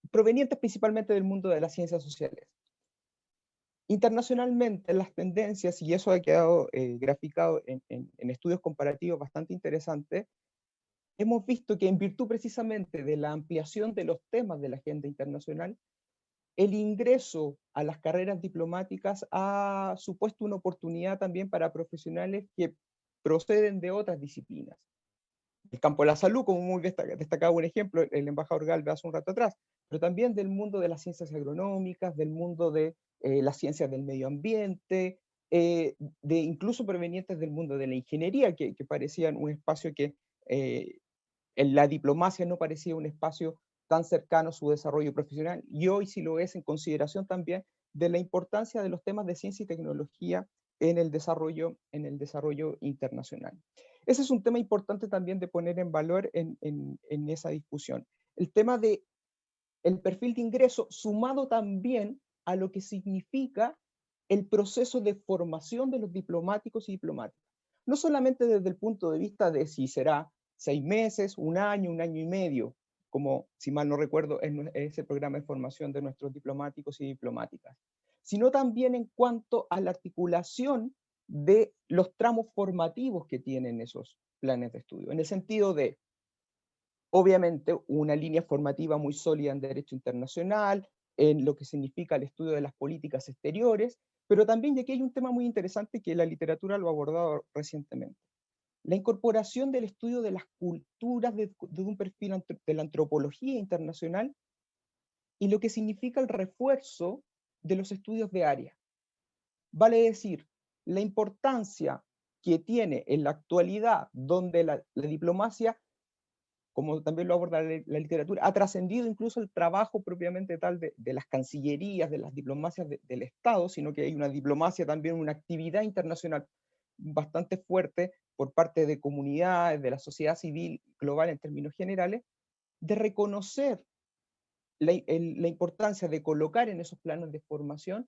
provenientes principalmente del mundo de las ciencias sociales. Internacionalmente, las tendencias, y eso ha quedado graficado en estudios comparativos bastante interesantes, hemos visto que en virtud precisamente de la ampliación de los temas de la agenda internacional, el ingreso a las carreras diplomáticas ha supuesto una oportunidad también para profesionales que proceden de otras disciplinas. El campo de la salud, como muy destacado un ejemplo, el embajador Gálvez hace un rato atrás, pero también del mundo de las ciencias agronómicas, del mundo de las ciencias del medio ambiente, de incluso provenientes del mundo de la ingeniería, que parecían un espacio que en la diplomacia no parecía un espacio tan cercano a su desarrollo profesional, y hoy sí lo es en consideración también de la importancia de los temas de ciencia y tecnología en el desarrollo internacional. Ese es un tema importante también de poner en valor en esa discusión. El tema de el perfil de ingreso sumado también a lo que significa el proceso de formación de los diplomáticos y diplomáticas. No solamente desde el punto de vista de si será 6 meses, un año y medio, como, si mal no recuerdo, es el programa de formación de nuestros diplomáticos y diplomáticas, sino también en cuanto a la articulación de los tramos formativos que tienen esos planes de estudio, en el sentido de, obviamente, una línea formativa muy sólida en derecho internacional, en lo que significa el estudio de las políticas exteriores, pero también, y aquí hay un tema muy interesante que la literatura lo ha abordado recientemente, la incorporación del estudio de las culturas de un perfil de la antropología internacional y lo que significa el refuerzo de los estudios de área. Vale decir, la importancia que tiene en la actualidad, donde la diplomacia, como también lo aborda la literatura, ha trascendido incluso el trabajo propiamente tal de las cancillerías, de las diplomacias del Estado, sino que hay una diplomacia también, una actividad internacional bastante fuerte por parte de comunidades, de la sociedad civil global en términos generales, de reconocer la importancia de colocar en esos planos de formación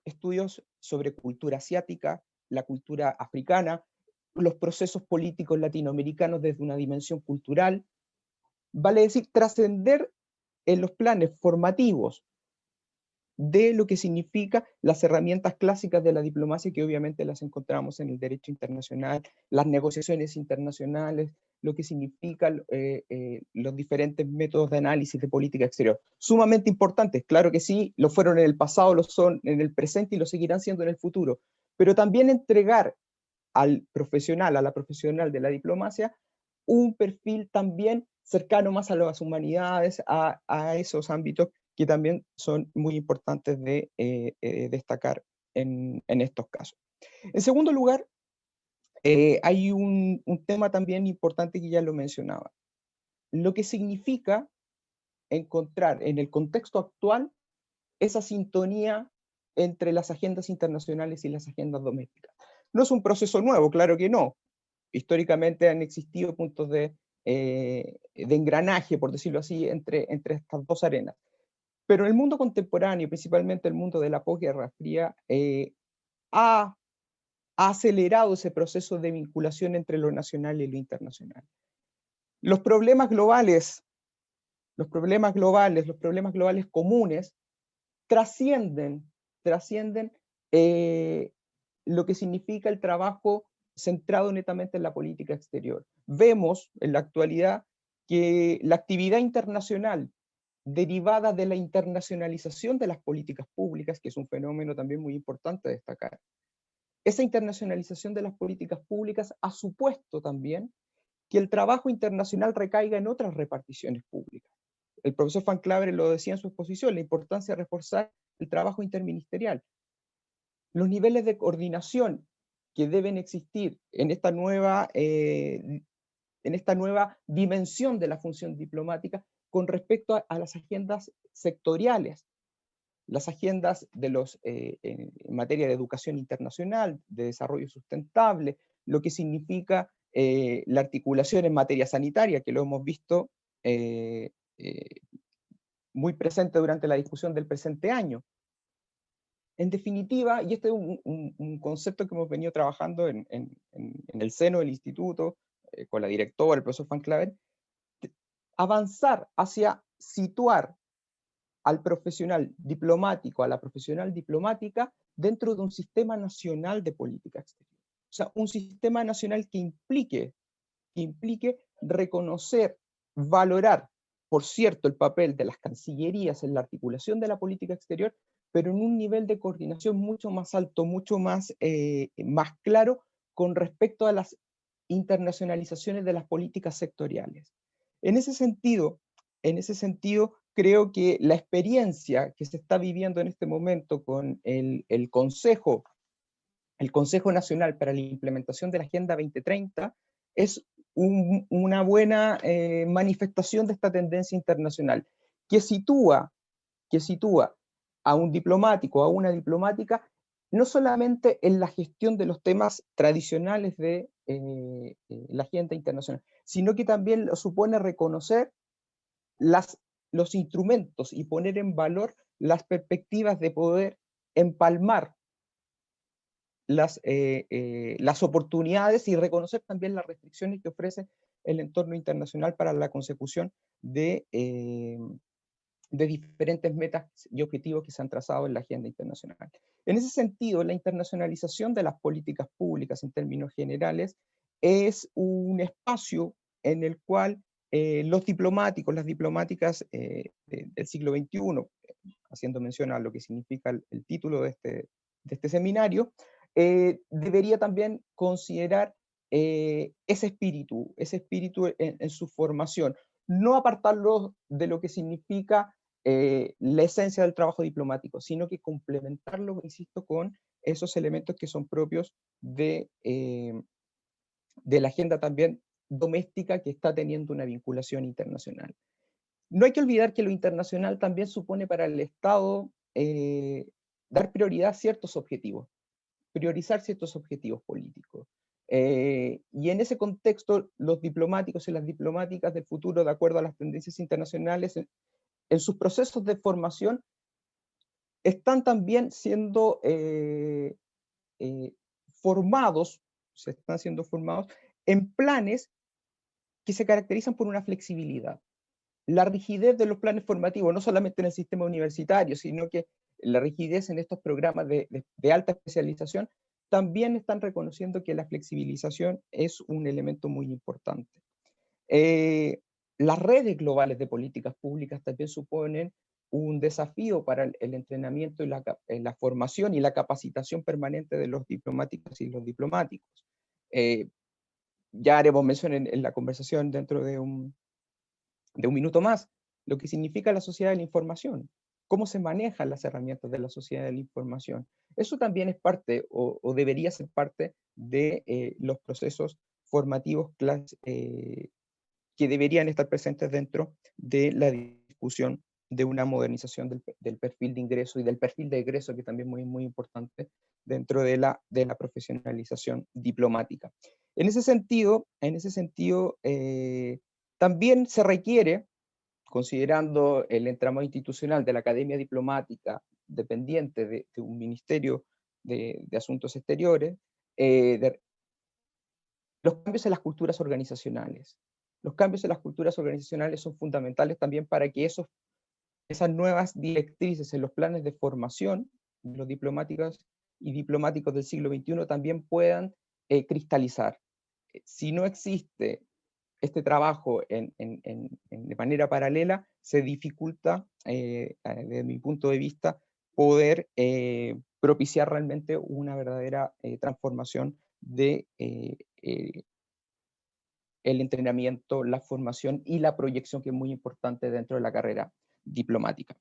estudios sobre cultura asiática, la cultura africana, los procesos políticos latinoamericanos desde una dimensión cultural, vale decir, trascender en los planes formativos de lo que significa las herramientas clásicas de la diplomacia, que obviamente las encontramos en el derecho internacional, las negociaciones internacionales, lo que significan los diferentes métodos de análisis de política exterior. Sumamente importantes, claro que sí, lo fueron en el pasado, lo son en el presente y lo seguirán siendo en el futuro, pero también entregar al profesional, a la profesional de la diplomacia, un perfil también cercano más a las humanidades, a esos ámbitos que también son muy importantes de destacar en estos casos. En segundo lugar, hay un tema también importante que ya lo mencionaba. Lo que significa encontrar en el contexto actual esa sintonía entre las agendas internacionales y las agendas domésticas. No es un proceso nuevo, claro que no. Históricamente han existido puntos de engranaje, por decirlo así, entre estas dos arenas. Pero el mundo contemporáneo, principalmente el mundo de la posguerra fría, ha acelerado ese proceso de vinculación entre lo nacional y lo internacional. Los problemas globales comunes trascienden lo que significa el trabajo centrado netamente en la política exterior. Vemos en la actualidad que la actividad internacional derivada de la internacionalización de las políticas públicas, que es un fenómeno también muy importante a destacar, esa internacionalización de las políticas públicas ha supuesto también que el trabajo internacional recaiga en otras reparticiones públicas. El profesor Van Claveren lo decía en su exposición, la importancia de reforzar el trabajo interministerial. Los niveles de coordinación que deben existir en esta nueva dimensión de la función diplomática con respecto a las agendas sectoriales, las agendas de en materia de educación internacional, de desarrollo sustentable, lo que significa la articulación en materia sanitaria, que lo hemos visto muy presente durante la discusión del presente año. En definitiva, y este es un concepto que hemos venido trabajando en el seno del instituto, con la directora, el profesor Van Claveren, avanzar hacia situar al profesional diplomático, a la profesional diplomática, dentro de un sistema nacional de política exterior. O sea, un sistema nacional que implique reconocer, valorar, por cierto, el papel de las cancillerías en la articulación de la política exterior, pero en un nivel de coordinación mucho más alto, mucho más claro con respecto a las internacionalizaciones de las políticas sectoriales. En ese sentido, creo que la experiencia que se está viviendo en este momento con el Consejo Nacional para la Implementación de la Agenda 2030 es una buena manifestación de esta tendencia internacional, que sitúa a un diplomático, a una diplomática, no solamente en la gestión de los temas tradicionales de la agenda internacional, sino que también lo supone reconocer los instrumentos y poner en valor las perspectivas de poder empalmar las oportunidades y reconocer también las restricciones que ofrece el entorno internacional para la consecución de diferentes metas y objetivos que se han trazado en la agenda internacional. En ese sentido, la internacionalización de las políticas públicas en términos generales es un espacio en el cual los diplomáticos, las diplomáticas del siglo XXI, haciendo mención a lo que significa el título de este seminario, debería también considerar ese espíritu en su formación, no apartarlo de lo que significa la esencia del trabajo diplomático, sino que complementarlo, insisto, con esos elementos que son propios de la agenda también doméstica que está teniendo una vinculación internacional. No hay que olvidar que lo internacional también supone para el Estado dar prioridad a ciertos objetivos, priorizar ciertos objetivos políticos. Y en ese contexto, los diplomáticos y las diplomáticas del futuro, de acuerdo a las tendencias internacionales, en sus procesos de formación, están también siendo formados en planes que se caracterizan por una flexibilidad. La rigidez de los planes formativos, no solamente en el sistema universitario, sino que la rigidez en estos programas de alta especialización, también están reconociendo que la flexibilización es un elemento muy importante. Las redes globales de políticas públicas también suponen un desafío para el entrenamiento y la formación y la capacitación permanente de los diplomáticos y los diplomáticos. Ya haremos mención en la conversación dentro de un minuto más, lo que significa la sociedad de la información, cómo se manejan las herramientas de la sociedad de la información. Eso también es parte, o debería ser parte, de los procesos formativos que deberían estar presentes dentro de la discusión de una modernización del perfil de ingreso y del perfil de egreso, que también es muy, muy importante dentro de la profesionalización diplomática. En ese sentido, también se requiere, considerando el entramado institucional de la Academia Diplomática dependiente de un Ministerio de Asuntos Exteriores, los cambios en las culturas organizacionales. Los cambios en las culturas organizacionales son fundamentales también para que esas nuevas directrices en los planes de formación de los diplomáticos y diplomáticos del siglo XXI también puedan cristalizar. Si no existe este trabajo de manera paralela, se dificulta, desde mi punto de vista, poder propiciar realmente una verdadera transformación de el entrenamiento, la formación y la proyección, que es muy importante dentro de la carrera diplomática.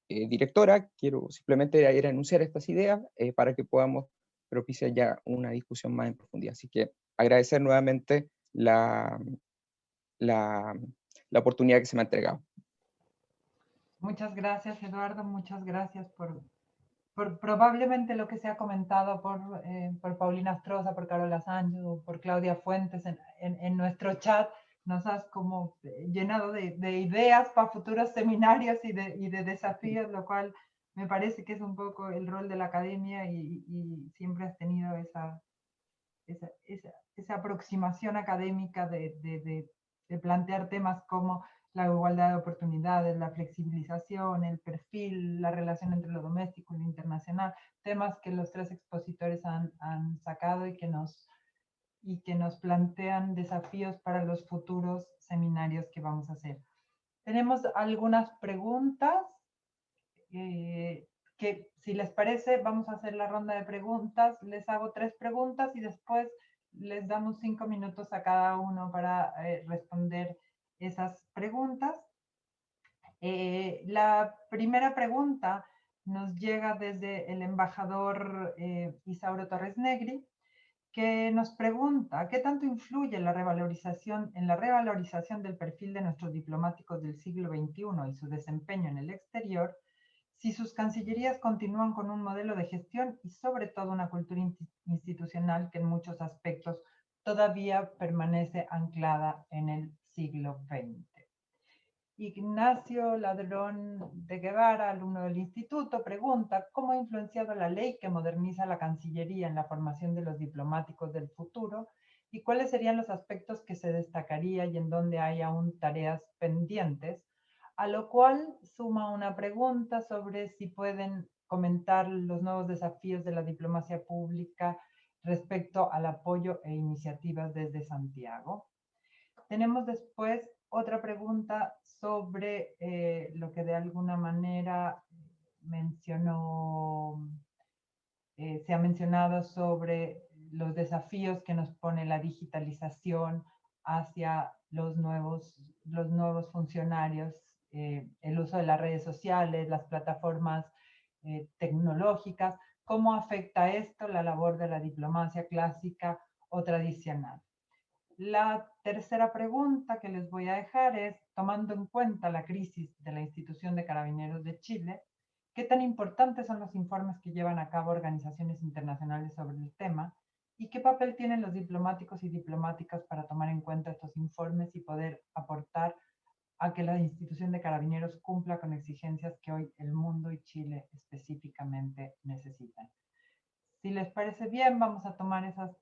Directora, quiero simplemente ir a enunciar estas ideas para que podamos propiciar ya una discusión más en profundidad. Así que agradecer nuevamente la oportunidad que se me ha entregado. Muchas gracias, Eduardo. Muchas gracias por probablemente lo que se ha comentado por Paulina Astroza, por Carola Sánchez, por Claudia Fuentes en nuestro chat. Nos has como llenado de ideas para futuros seminarios y de desafíos, lo cual me parece que es un poco el rol de la academia, y siempre has tenido esa aproximación académica de plantear temas como la igualdad de oportunidades, la flexibilización, el perfil, la relación entre lo doméstico y lo internacional, temas que los tres expositores han sacado y que nos plantean desafíos para los futuros seminarios que vamos a hacer. Tenemos algunas preguntas que, si les parece, vamos a hacer la ronda de preguntas. Les hago 3 preguntas y después les damos 5 minutos a cada uno para responder esas preguntas. La primera pregunta nos llega desde el embajador Isauro Torres Negri, que nos pregunta: ¿qué tanto influye en la revalorización del perfil de nuestros diplomáticos del siglo XXI y su desempeño en el exterior si sus cancillerías continúan con un modelo de gestión y sobre todo una cultura institucional que en muchos aspectos todavía permanece anclada en el siglo XX? Ignacio Ladrón de Guevara, alumno del instituto, pregunta: ¿cómo ha influenciado la ley que moderniza la Cancillería en la formación de los diplomáticos del futuro? ¿Y cuáles serían los aspectos que se destacaría y en donde hay aún tareas pendientes? A lo cual suma una pregunta sobre si pueden comentar los nuevos desafíos de la diplomacia pública respecto al apoyo e iniciativas desde Santiago. Tenemos después otra pregunta sobre lo que de alguna manera se ha mencionado sobre los desafíos que nos pone la digitalización hacia los nuevos funcionarios, el uso de las redes sociales, las plataformas tecnológicas. ¿Cómo afecta esto la labor de la diplomacia clásica o tradicional? La tercera pregunta que les voy a dejar es: tomando en cuenta la crisis de la institución de Carabineros de Chile, ¿qué tan importantes son los informes que llevan a cabo organizaciones internacionales sobre el tema? ¿Y qué papel tienen los diplomáticos y diplomáticas para tomar en cuenta estos informes y poder aportar a que la institución de Carabineros cumpla con exigencias que hoy el mundo y Chile específicamente necesitan? Si les parece bien, vamos a tomar esas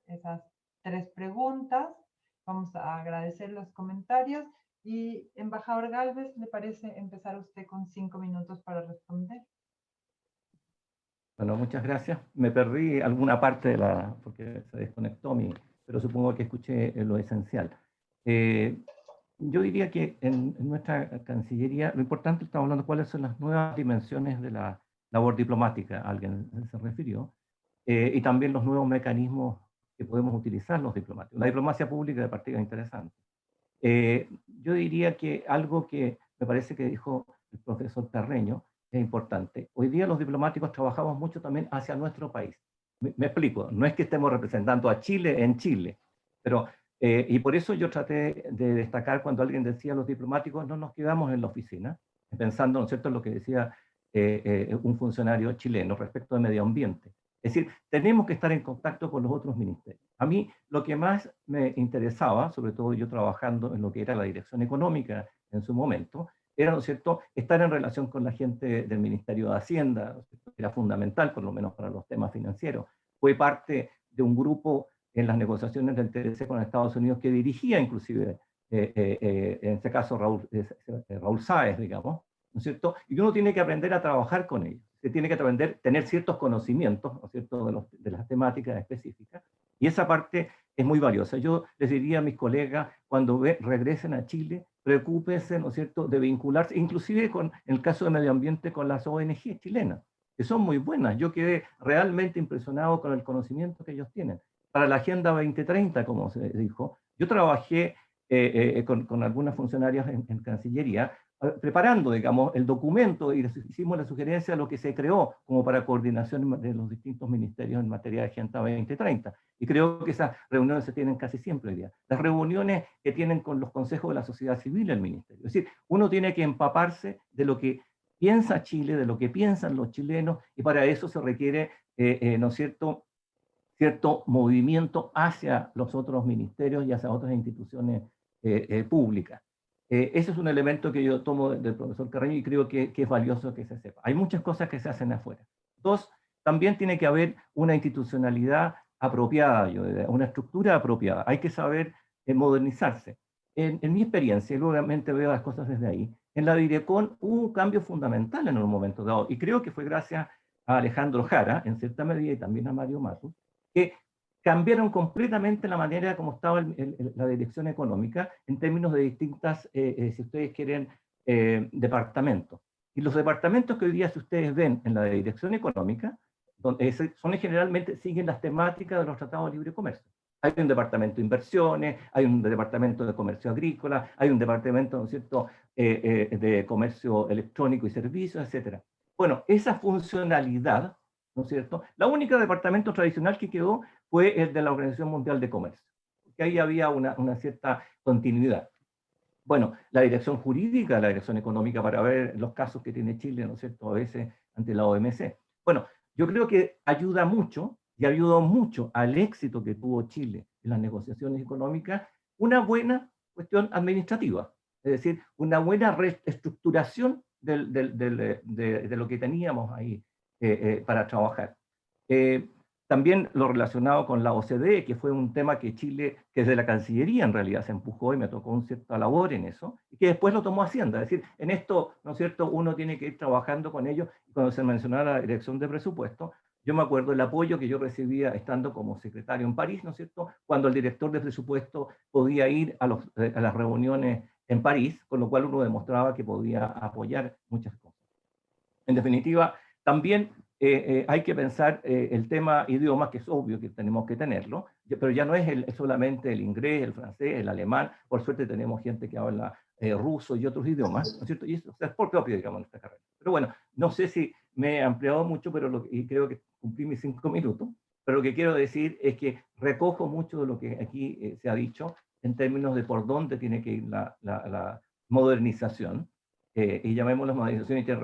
3 preguntas. Vamos a agradecer los comentarios y, embajador Gálvez, ¿le parece empezar usted con 5 minutos para responder? Bueno, muchas gracias. Me perdí alguna parte porque se desconectó pero supongo que escuché lo esencial. Yo diría que en nuestra Cancillería lo importante, estamos hablando de cuáles son las nuevas dimensiones de la labor diplomática, alguien se refirió, y también los nuevos mecanismos que podemos utilizar los diplomáticos. La diplomacia pública de partida es interesante. Yo diría que algo que me parece que dijo el profesor Carreño es importante. Hoy día los diplomáticos trabajamos mucho también hacia nuestro país. Me explico, no es que estemos representando a Chile en Chile, pero, y por eso yo traté de destacar cuando alguien decía los diplomáticos no nos quedamos en la oficina, pensando, ¿no es cierto?, en lo que decía un funcionario chileno respecto de medio ambiente. Es decir, tenemos que estar en contacto con los otros ministerios. A mí lo que más me interesaba, sobre todo yo trabajando en lo que era la dirección económica en su momento, era, ¿no es cierto?, estar en relación con la gente del Ministerio de Hacienda, ¿no es cierto?, que era fundamental, por lo menos para los temas financieros. Fue parte de un grupo en las negociaciones del TLC con Estados Unidos que dirigía inclusive, en este caso, Raúl Sáez, digamos, ¿no es cierto? Y uno tiene que aprender a trabajar con ellos. Se tiene que aprender, tener ciertos conocimientos, ¿no es cierto?, de las temáticas específicas, Y esa parte es muy valiosa. Yo les diría a mis colegas, cuando regresen a Chile, preocúpense, ¿no es cierto?, de vincularse, inclusive en el caso de medio ambiente, con las ONG chilenas, que son muy buenas. Yo quedé realmente impresionado con el conocimiento que ellos tienen. Para la Agenda 2030, como se dijo, yo trabajé con algunas funcionarias en Cancillería, preparando, digamos, el documento, y hicimos la sugerencia de lo que se creó como para coordinación de los distintos ministerios en materia de Agenda 2030. Y creo que esas reuniones se tienen casi siempre hoy día. Las reuniones que tienen con los consejos de la sociedad civil el ministerio. Es decir, uno tiene que empaparse de lo que piensa Chile, de lo que piensan los chilenos, y para eso se requiere, ¿no es cierto?, cierto movimiento hacia los otros ministerios y hacia otras instituciones públicas. Ese es un elemento que yo tomo del profesor Carreño y creo que es valioso que se sepa. Hay muchas cosas que se hacen afuera. Dos, también tiene que haber una institucionalidad apropiada, una estructura apropiada. Hay que saber modernizarse. En mi experiencia, y obviamente veo las cosas desde ahí, en la Direcon hubo un cambio fundamental en un momento dado, y creo que fue gracias a Alejandro Jara, en cierta medida, y también a Mario Matus, que cambiaron completamente la manera como estaba la dirección económica en términos de distintas, si ustedes quieren, departamentos. Y los departamentos que hoy día, si ustedes ven en la dirección económica, son generalmente, siguen las temáticas de los tratados de libre comercio. Hay un departamento de inversiones, hay un departamento de comercio agrícola, hay un departamento, ¿no es cierto?, de comercio electrónico y servicios, etc. Bueno, esa funcionalidad, ¿no es cierto? La única departamento tradicional que quedó fue el de la Organización Mundial de Comercio, porque ahí había una cierta continuidad. Bueno, la dirección jurídica, la dirección económica, para ver los casos que tiene Chile, ¿no es cierto?, a veces ante la OMC. Bueno, yo creo que ayuda mucho, y ayudó mucho al éxito que tuvo Chile en las negociaciones económicas, una buena cuestión administrativa, es decir, una buena reestructuración de lo que teníamos ahí para trabajar. También lo relacionado con la OCDE, que fue un tema que Chile, que desde la Cancillería en realidad se empujó y me tocó una cierta labor en eso, y que después lo tomó Hacienda. Es decir, en esto, ¿no es cierto?, uno tiene que ir trabajando con ellos. Y cuando se mencionaba la dirección de presupuesto, yo me acuerdo del apoyo que yo recibía estando como secretario en París, ¿no es cierto?, cuando el director de presupuesto podía ir a las reuniones en París, con lo cual uno demostraba que podía apoyar muchas cosas. En definitiva, también hay que pensar el tema idiomas, que es obvio que tenemos que tenerlo, pero ya no es solamente el inglés, el francés, el alemán. Por suerte tenemos gente que habla ruso y otros idiomas, ¿no es cierto? Y eso es por propio, digamos, en esta carrera. Pero bueno, no sé si me he ampliado mucho, pero y creo que cumplí mis 5 minutos, pero lo que quiero decir es que recojo mucho de lo que aquí se ha dicho en términos de por dónde tiene que ir la modernización. Y llamémoslo modernización, y el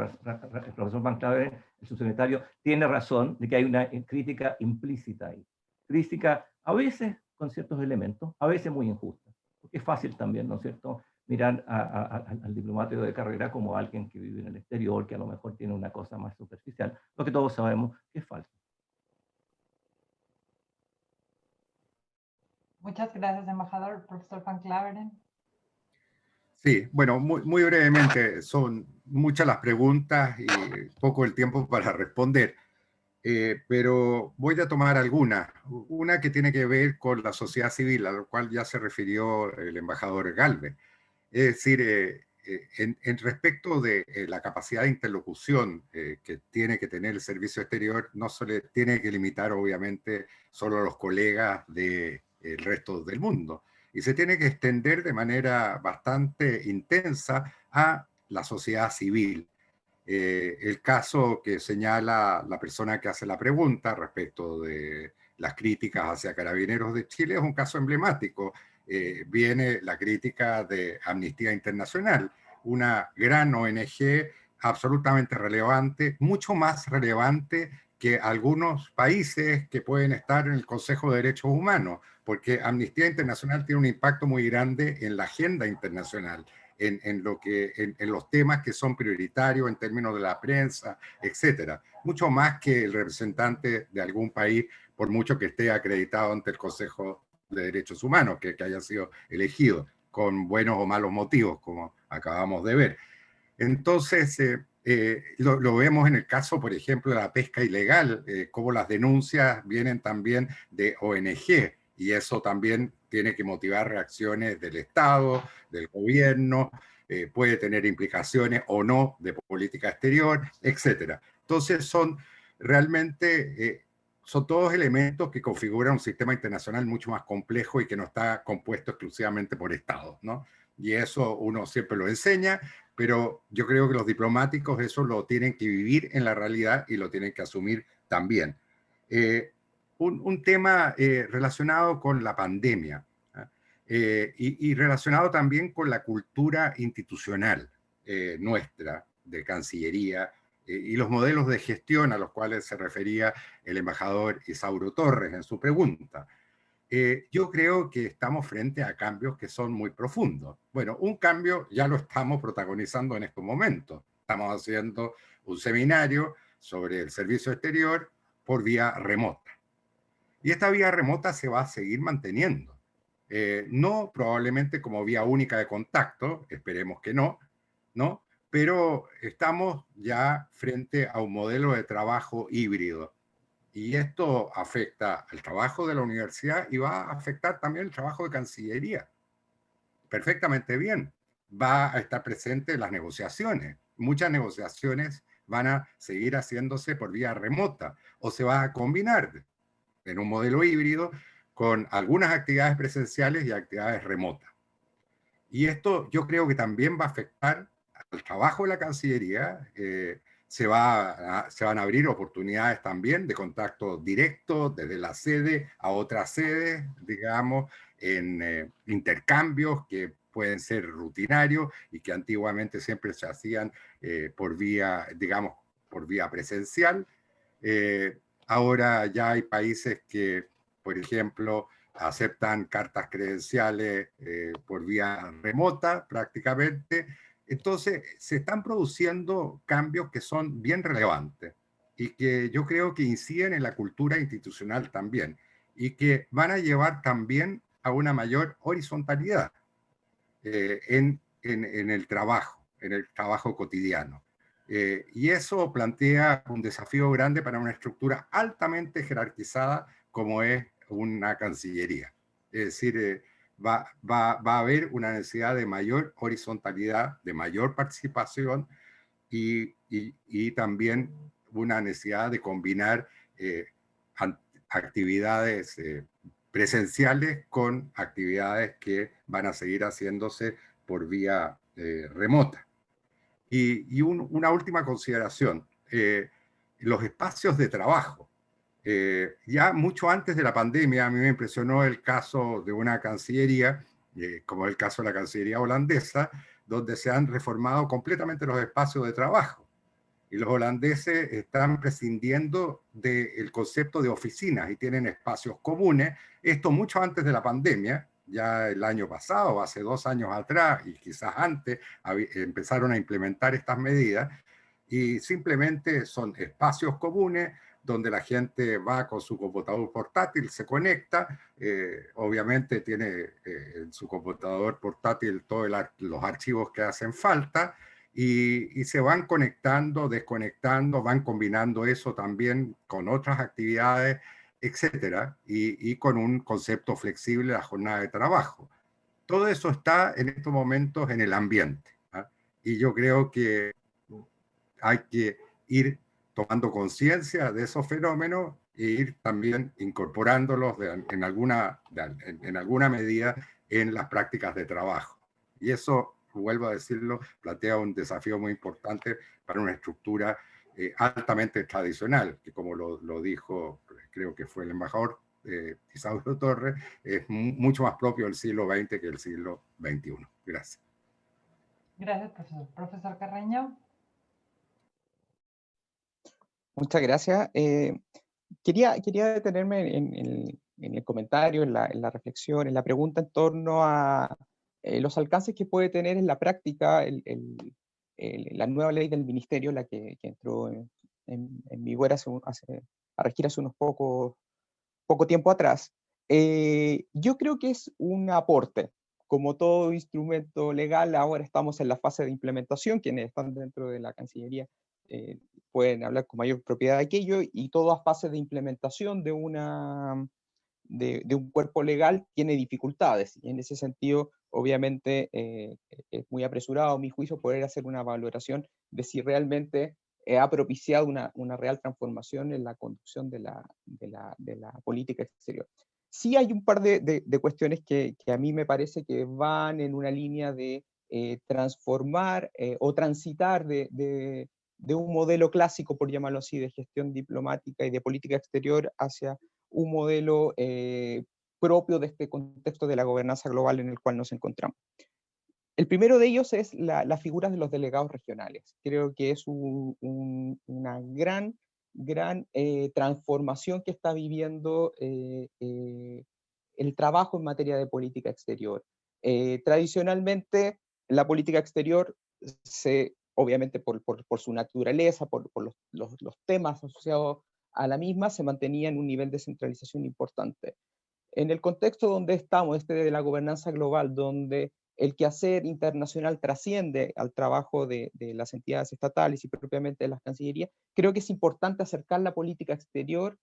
profesor Van Claveren, el subsecretario, tiene razón de que hay una crítica implícita ahí. Crítica a veces con ciertos elementos, a veces muy injusta. Porque es fácil también, ¿no es cierto?, mirar al diplomático de carrera como alguien que vive en el exterior, que a lo mejor tiene una cosa más superficial, lo que todos sabemos que es falso. Muchas gracias, embajador. Profesor Van Claveren. Sí, bueno, muy brevemente, son muchas las preguntas y poco el tiempo para responder, pero voy a tomar algunas. Una que tiene que ver con la sociedad civil, a lo cual ya se refirió el embajador Galvez. Es decir, en respecto de la capacidad de interlocución que tiene que tener el servicio exterior, no se le tiene que limitar, obviamente, solo a los colegas del resto del mundo, y se tiene que extender de manera bastante intensa a la sociedad civil. El caso que señala la persona que hace la pregunta respecto de las críticas hacia Carabineros de Chile es un caso emblemático. Viene la crítica de Amnistía Internacional, una gran ONG absolutamente relevante, mucho más relevante que algunos países que pueden estar en el Consejo de Derechos Humanos, porque Amnistía Internacional tiene un impacto muy grande en la agenda internacional, en los temas que son prioritarios en términos de la prensa, etcétera. Mucho más que el representante de algún país, por mucho que esté acreditado ante el Consejo de Derechos Humanos, que haya sido elegido con buenos o malos motivos, como acabamos de ver. Entonces, Lo vemos en el caso, por ejemplo, de la pesca ilegal, cómo las denuncias vienen también de ONG, y eso también tiene que motivar reacciones del Estado, del gobierno, puede tener implicaciones o no de política exterior, etc. Entonces realmente son todos elementos que configuran un sistema internacional mucho más complejo y que no está compuesto exclusivamente por Estados, ¿no? Y eso uno siempre lo enseña, pero yo creo que los diplomáticos eso lo tienen que vivir en la realidad y lo tienen que asumir también. Un tema relacionado con la pandemia y relacionado también con la cultura institucional nuestra de Cancillería y los modelos de gestión a los cuales se refería el embajador Isauro Torres en su pregunta. Yo creo que estamos frente a cambios que son muy profundos. Bueno, un cambio ya lo estamos protagonizando en estos momentos. Estamos haciendo un seminario sobre el servicio exterior por vía remota. Y esta vía remota se va a seguir manteniendo. No probablemente como vía única de contacto, esperemos que no, ¿no? Pero estamos ya frente a un modelo de trabajo híbrido. Y esto afecta el trabajo de la universidad y va a afectar también el trabajo de Cancillería. Perfectamente bien. Va a estar presente en las negociaciones. Muchas negociaciones van a seguir haciéndose por vía remota o se va a combinar en un modelo híbrido con algunas actividades presenciales y actividades remotas. Y esto yo creo que también va a afectar al trabajo de la Cancillería. Se van a abrir oportunidades también de contacto directo desde la sede a otras sedes, digamos, en intercambios que pueden ser rutinarios y que antiguamente siempre se hacían por vía, digamos, por vía presencial. Ahora ya hay países que, por ejemplo, aceptan cartas credenciales por vía remota prácticamente. Entonces, se están produciendo cambios que son bien relevantes y que yo creo que inciden en la cultura institucional también y que van a llevar también a una mayor horizontalidad en el trabajo cotidiano. Y eso plantea un desafío grande para una estructura altamente jerarquizada como es una Cancillería. Es decir, va a haber una necesidad de mayor horizontalidad, de mayor participación y también una necesidad de combinar actividades presenciales con actividades que van a seguir haciéndose por vía remota. Y una última consideración, los espacios de trabajo. Ya mucho antes de la pandemia, a mí me impresionó el caso de una cancillería, como el caso de la Cancillería holandesa, donde se han reformado completamente los espacios de trabajo. Y los holandeses están prescindiendo del concepto de oficinas y tienen espacios comunes. Esto mucho antes de la pandemia, ya el año pasado, hace 2 años atrás y quizás antes, empezaron a implementar estas medidas y simplemente son espacios comunes donde la gente va con su computador portátil, se conecta, obviamente tiene en su computador portátil todos los archivos que hacen falta, y se van conectando, desconectando, van combinando eso también con otras actividades, etcétera, y con un concepto flexible de la jornada de trabajo. Todo eso está en estos momentos en el ambiente, ¿eh? Y yo creo que hay que ir tomando conciencia de esos fenómenos e ir también incorporándolos en alguna medida en las prácticas de trabajo. Y eso, vuelvo a decirlo, plantea un desafío muy importante para una estructura altamente tradicional, que como lo dijo, creo que fue el embajador Isauro Torres, es mucho más propio del siglo XX que del siglo XXI. Gracias. Gracias, profesor. Profesor Carreño. Muchas gracias. Quería detenerme en el comentario, en la reflexión, en la pregunta en torno a los alcances que puede tener en la práctica la nueva ley del ministerio, la que entró en vigor a regir hace unos poco tiempo atrás. Yo creo que es un aporte como todo instrumento legal, ahora estamos en la fase de implementación. Quienes están dentro de la Cancillería pueden hablar con mayor propiedad de aquello, y toda fase de implementación de un cuerpo legal tiene dificultades, y en ese sentido, obviamente, es muy apresurado, a mi juicio, poder hacer una valoración de si realmente ha propiciado una real transformación en la conducción de la política exterior. Sí hay un par de cuestiones que a mí me parece que van en una línea de transformar o transitar de un modelo clásico, por llamarlo así, de gestión diplomática y de política exterior hacia un modelo propio de este contexto de la gobernanza global en el cual nos encontramos. El primero de ellos es la figura de los delegados regionales. Creo que es una gran transformación que está viviendo el trabajo en materia de política exterior. Tradicionalmente, la política exterior, obviamente por su naturaleza, por los temas asociados a la misma, se mantenía en un nivel de centralización importante. En el contexto donde estamos, de la gobernanza global, donde el quehacer internacional trasciende al trabajo de las entidades estatales y propiamente de las cancillerías, creo que es importante acercar la política exterior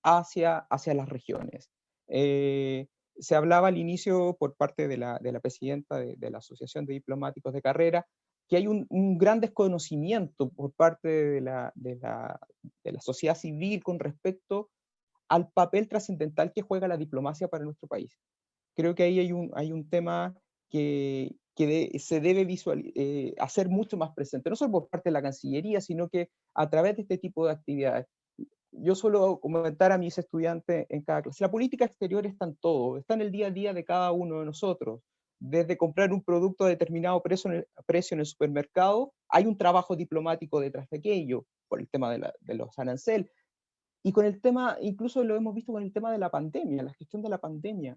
hacia las regiones. Se hablaba al inicio por parte de la presidenta de la Asociación de Diplomáticos de Carrera, que hay un gran desconocimiento por parte de la sociedad civil con respecto al papel trascendental que juega la diplomacia para nuestro país. Creo que ahí hay un tema que se debe hacer mucho más presente, no solo por parte de la Cancillería, sino que a través de este tipo de actividades. Yo suelo comentar a mis estudiantes en cada clase, la política exterior está en todo, está en el día a día de cada uno de nosotros. Desde comprar un producto a determinado precio en el supermercado, hay un trabajo diplomático detrás de aquello, por el tema de los aranceles. Y con el tema, incluso lo hemos visto con el tema de la pandemia, la gestión de la pandemia.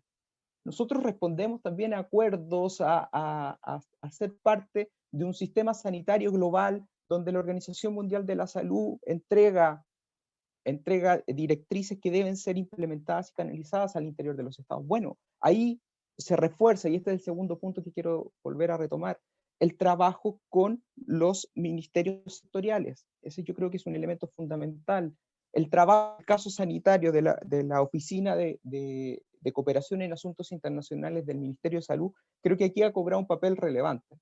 Nosotros respondemos también a acuerdos, a ser parte de un sistema sanitario global donde la Organización Mundial de la Salud entrega directrices que deben ser implementadas y canalizadas al interior de los estados. Bueno, ahí se refuerza, y este es el segundo punto que quiero volver a retomar, el trabajo con los ministerios sectoriales. Ese yo creo que es un elemento fundamental. El trabajo, el caso sanitario de la Oficina de Cooperación en Asuntos Internacionales del Ministerio de Salud, creo que aquí ha cobrado un papel relevante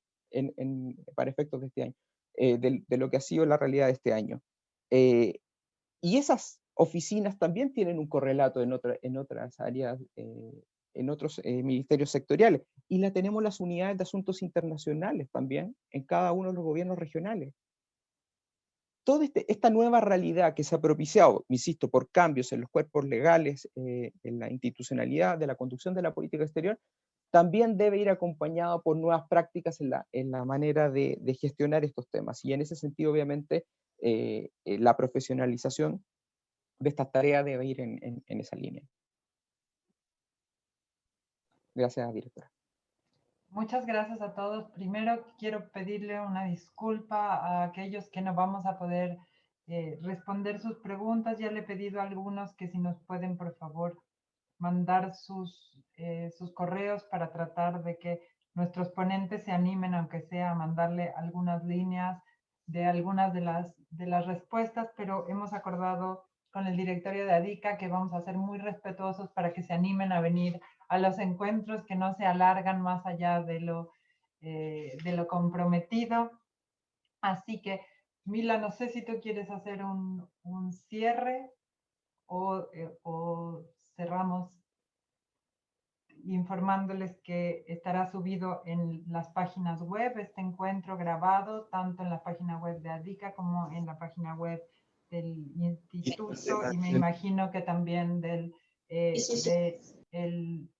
para efectos de este año, de lo que ha sido la realidad de este año. Y esas oficinas también tienen un correlato en otras áreas, en otros ministerios sectoriales. Y la tenemos las unidades de asuntos internacionales también en cada uno de los gobiernos regionales. Toda esta nueva realidad que se ha propiciado, insisto, por cambios en los cuerpos legales, en la institucionalidad de la conducción de la política exterior, también debe ir acompañado por nuevas prácticas en la manera de gestionar estos temas. Y en ese sentido, obviamente, la profesionalización de estas tareas debe ir en esa línea. Gracias, directora. Muchas gracias a todos. Primero quiero pedirle una disculpa a aquellos que no vamos a poder responder sus preguntas. Ya le he pedido a algunos que si nos pueden, por favor, mandar sus correos para tratar de que nuestros ponentes se animen, aunque sea a mandarle algunas líneas de algunas de las respuestas, pero hemos acordado con el directorio de ADICA que vamos a ser muy respetuosos para que se animen a venir a los encuentros, que no se alargan más allá de lo comprometido. Así que, Mila, no sé si tú quieres hacer un cierre o cerramos informándoles que estará subido en las páginas web este encuentro grabado, tanto en la página web de ADICA como en la página web del instituto, y me imagino que también del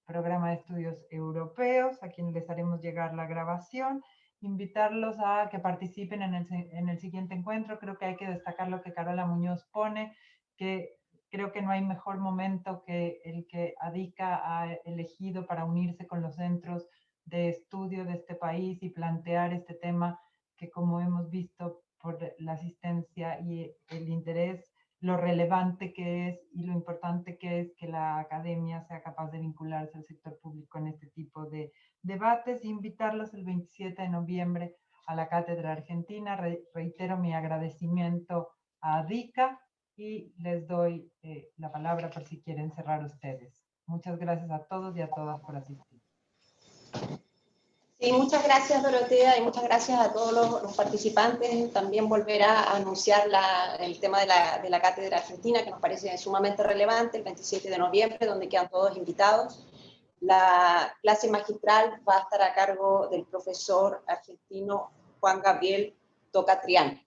programa de estudios europeos, a quienes les haremos llegar la grabación. Invitarlos a que participen en el siguiente encuentro. Creo que hay que destacar lo que Carola Muñoz pone, que creo que no hay mejor momento que el que ADICA ha elegido para unirse con los centros de estudio de este país y plantear este tema que, como hemos visto por la asistencia y el interés, lo relevante que es y lo importante que es que la academia sea capaz de vincularse al sector público en este tipo de debates, e invitarlos el 27 de noviembre a la Cátedra Argentina. Reitero mi agradecimiento a ADICA y les doy la palabra por si quieren cerrar ustedes. Muchas gracias a todos y a todas por asistir. Sí, muchas gracias, Dorotea, y muchas gracias a todos los participantes. También volverá a anunciar el tema de la Cátedra Argentina, que nos parece sumamente relevante, el 27 de noviembre, donde quedan todos invitados. La clase magistral va a estar a cargo del profesor argentino Juan Gabriel Tocatrián.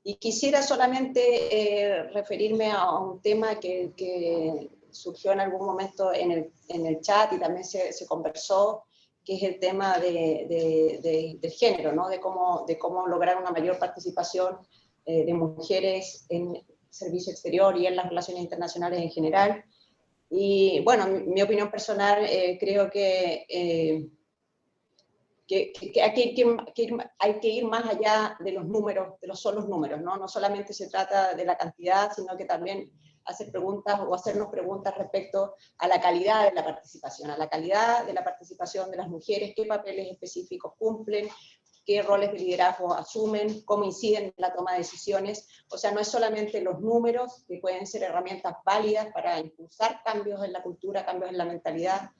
Y quisiera solamente referirme a un tema que surgió en algún momento en el chat y también se conversó, que es el tema del género, ¿no? de cómo lograr una mayor participación de mujeres en servicio exterior y en las relaciones internacionales en general. Y bueno, mi opinión personal, creo que hay que ir más allá de los números, de los solos números, ¿no? No solamente se trata de la cantidad, sino que también hacer preguntas o hacernos preguntas respecto a la calidad de la participación, a la calidad de la participación de las mujeres, qué papeles específicos cumplen, qué roles de liderazgo asumen, cómo inciden en la toma de decisiones. O sea, no es solamente los números, que pueden ser herramientas válidas para impulsar cambios en la cultura, cambios en la mentalidad,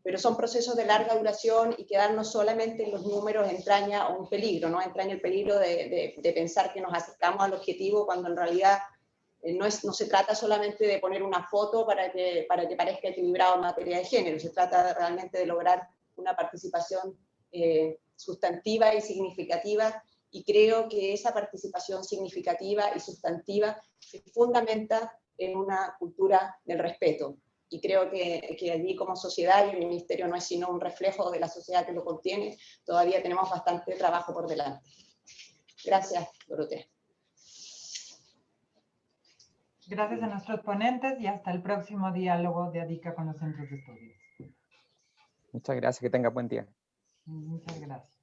pero son procesos de larga duración y quedarnos solamente en los números entraña un peligro, ¿no? Entraña el peligro de pensar que nos acercamos al objetivo cuando en realidad no se trata solamente de poner una foto para que parezca equilibrado en materia de género, se trata realmente de lograr una participación sustantiva y significativa, y creo que esa participación significativa y sustantiva se fundamenta en una cultura del respeto. Y creo que allí como sociedad, y el Ministerio no es sino un reflejo de la sociedad que lo contiene, todavía tenemos bastante trabajo por delante. Gracias, Dorotea. Gracias a nuestros ponentes y hasta el próximo diálogo de ADICA con los centros de estudios. Muchas gracias, que tenga buen día. Muchas gracias.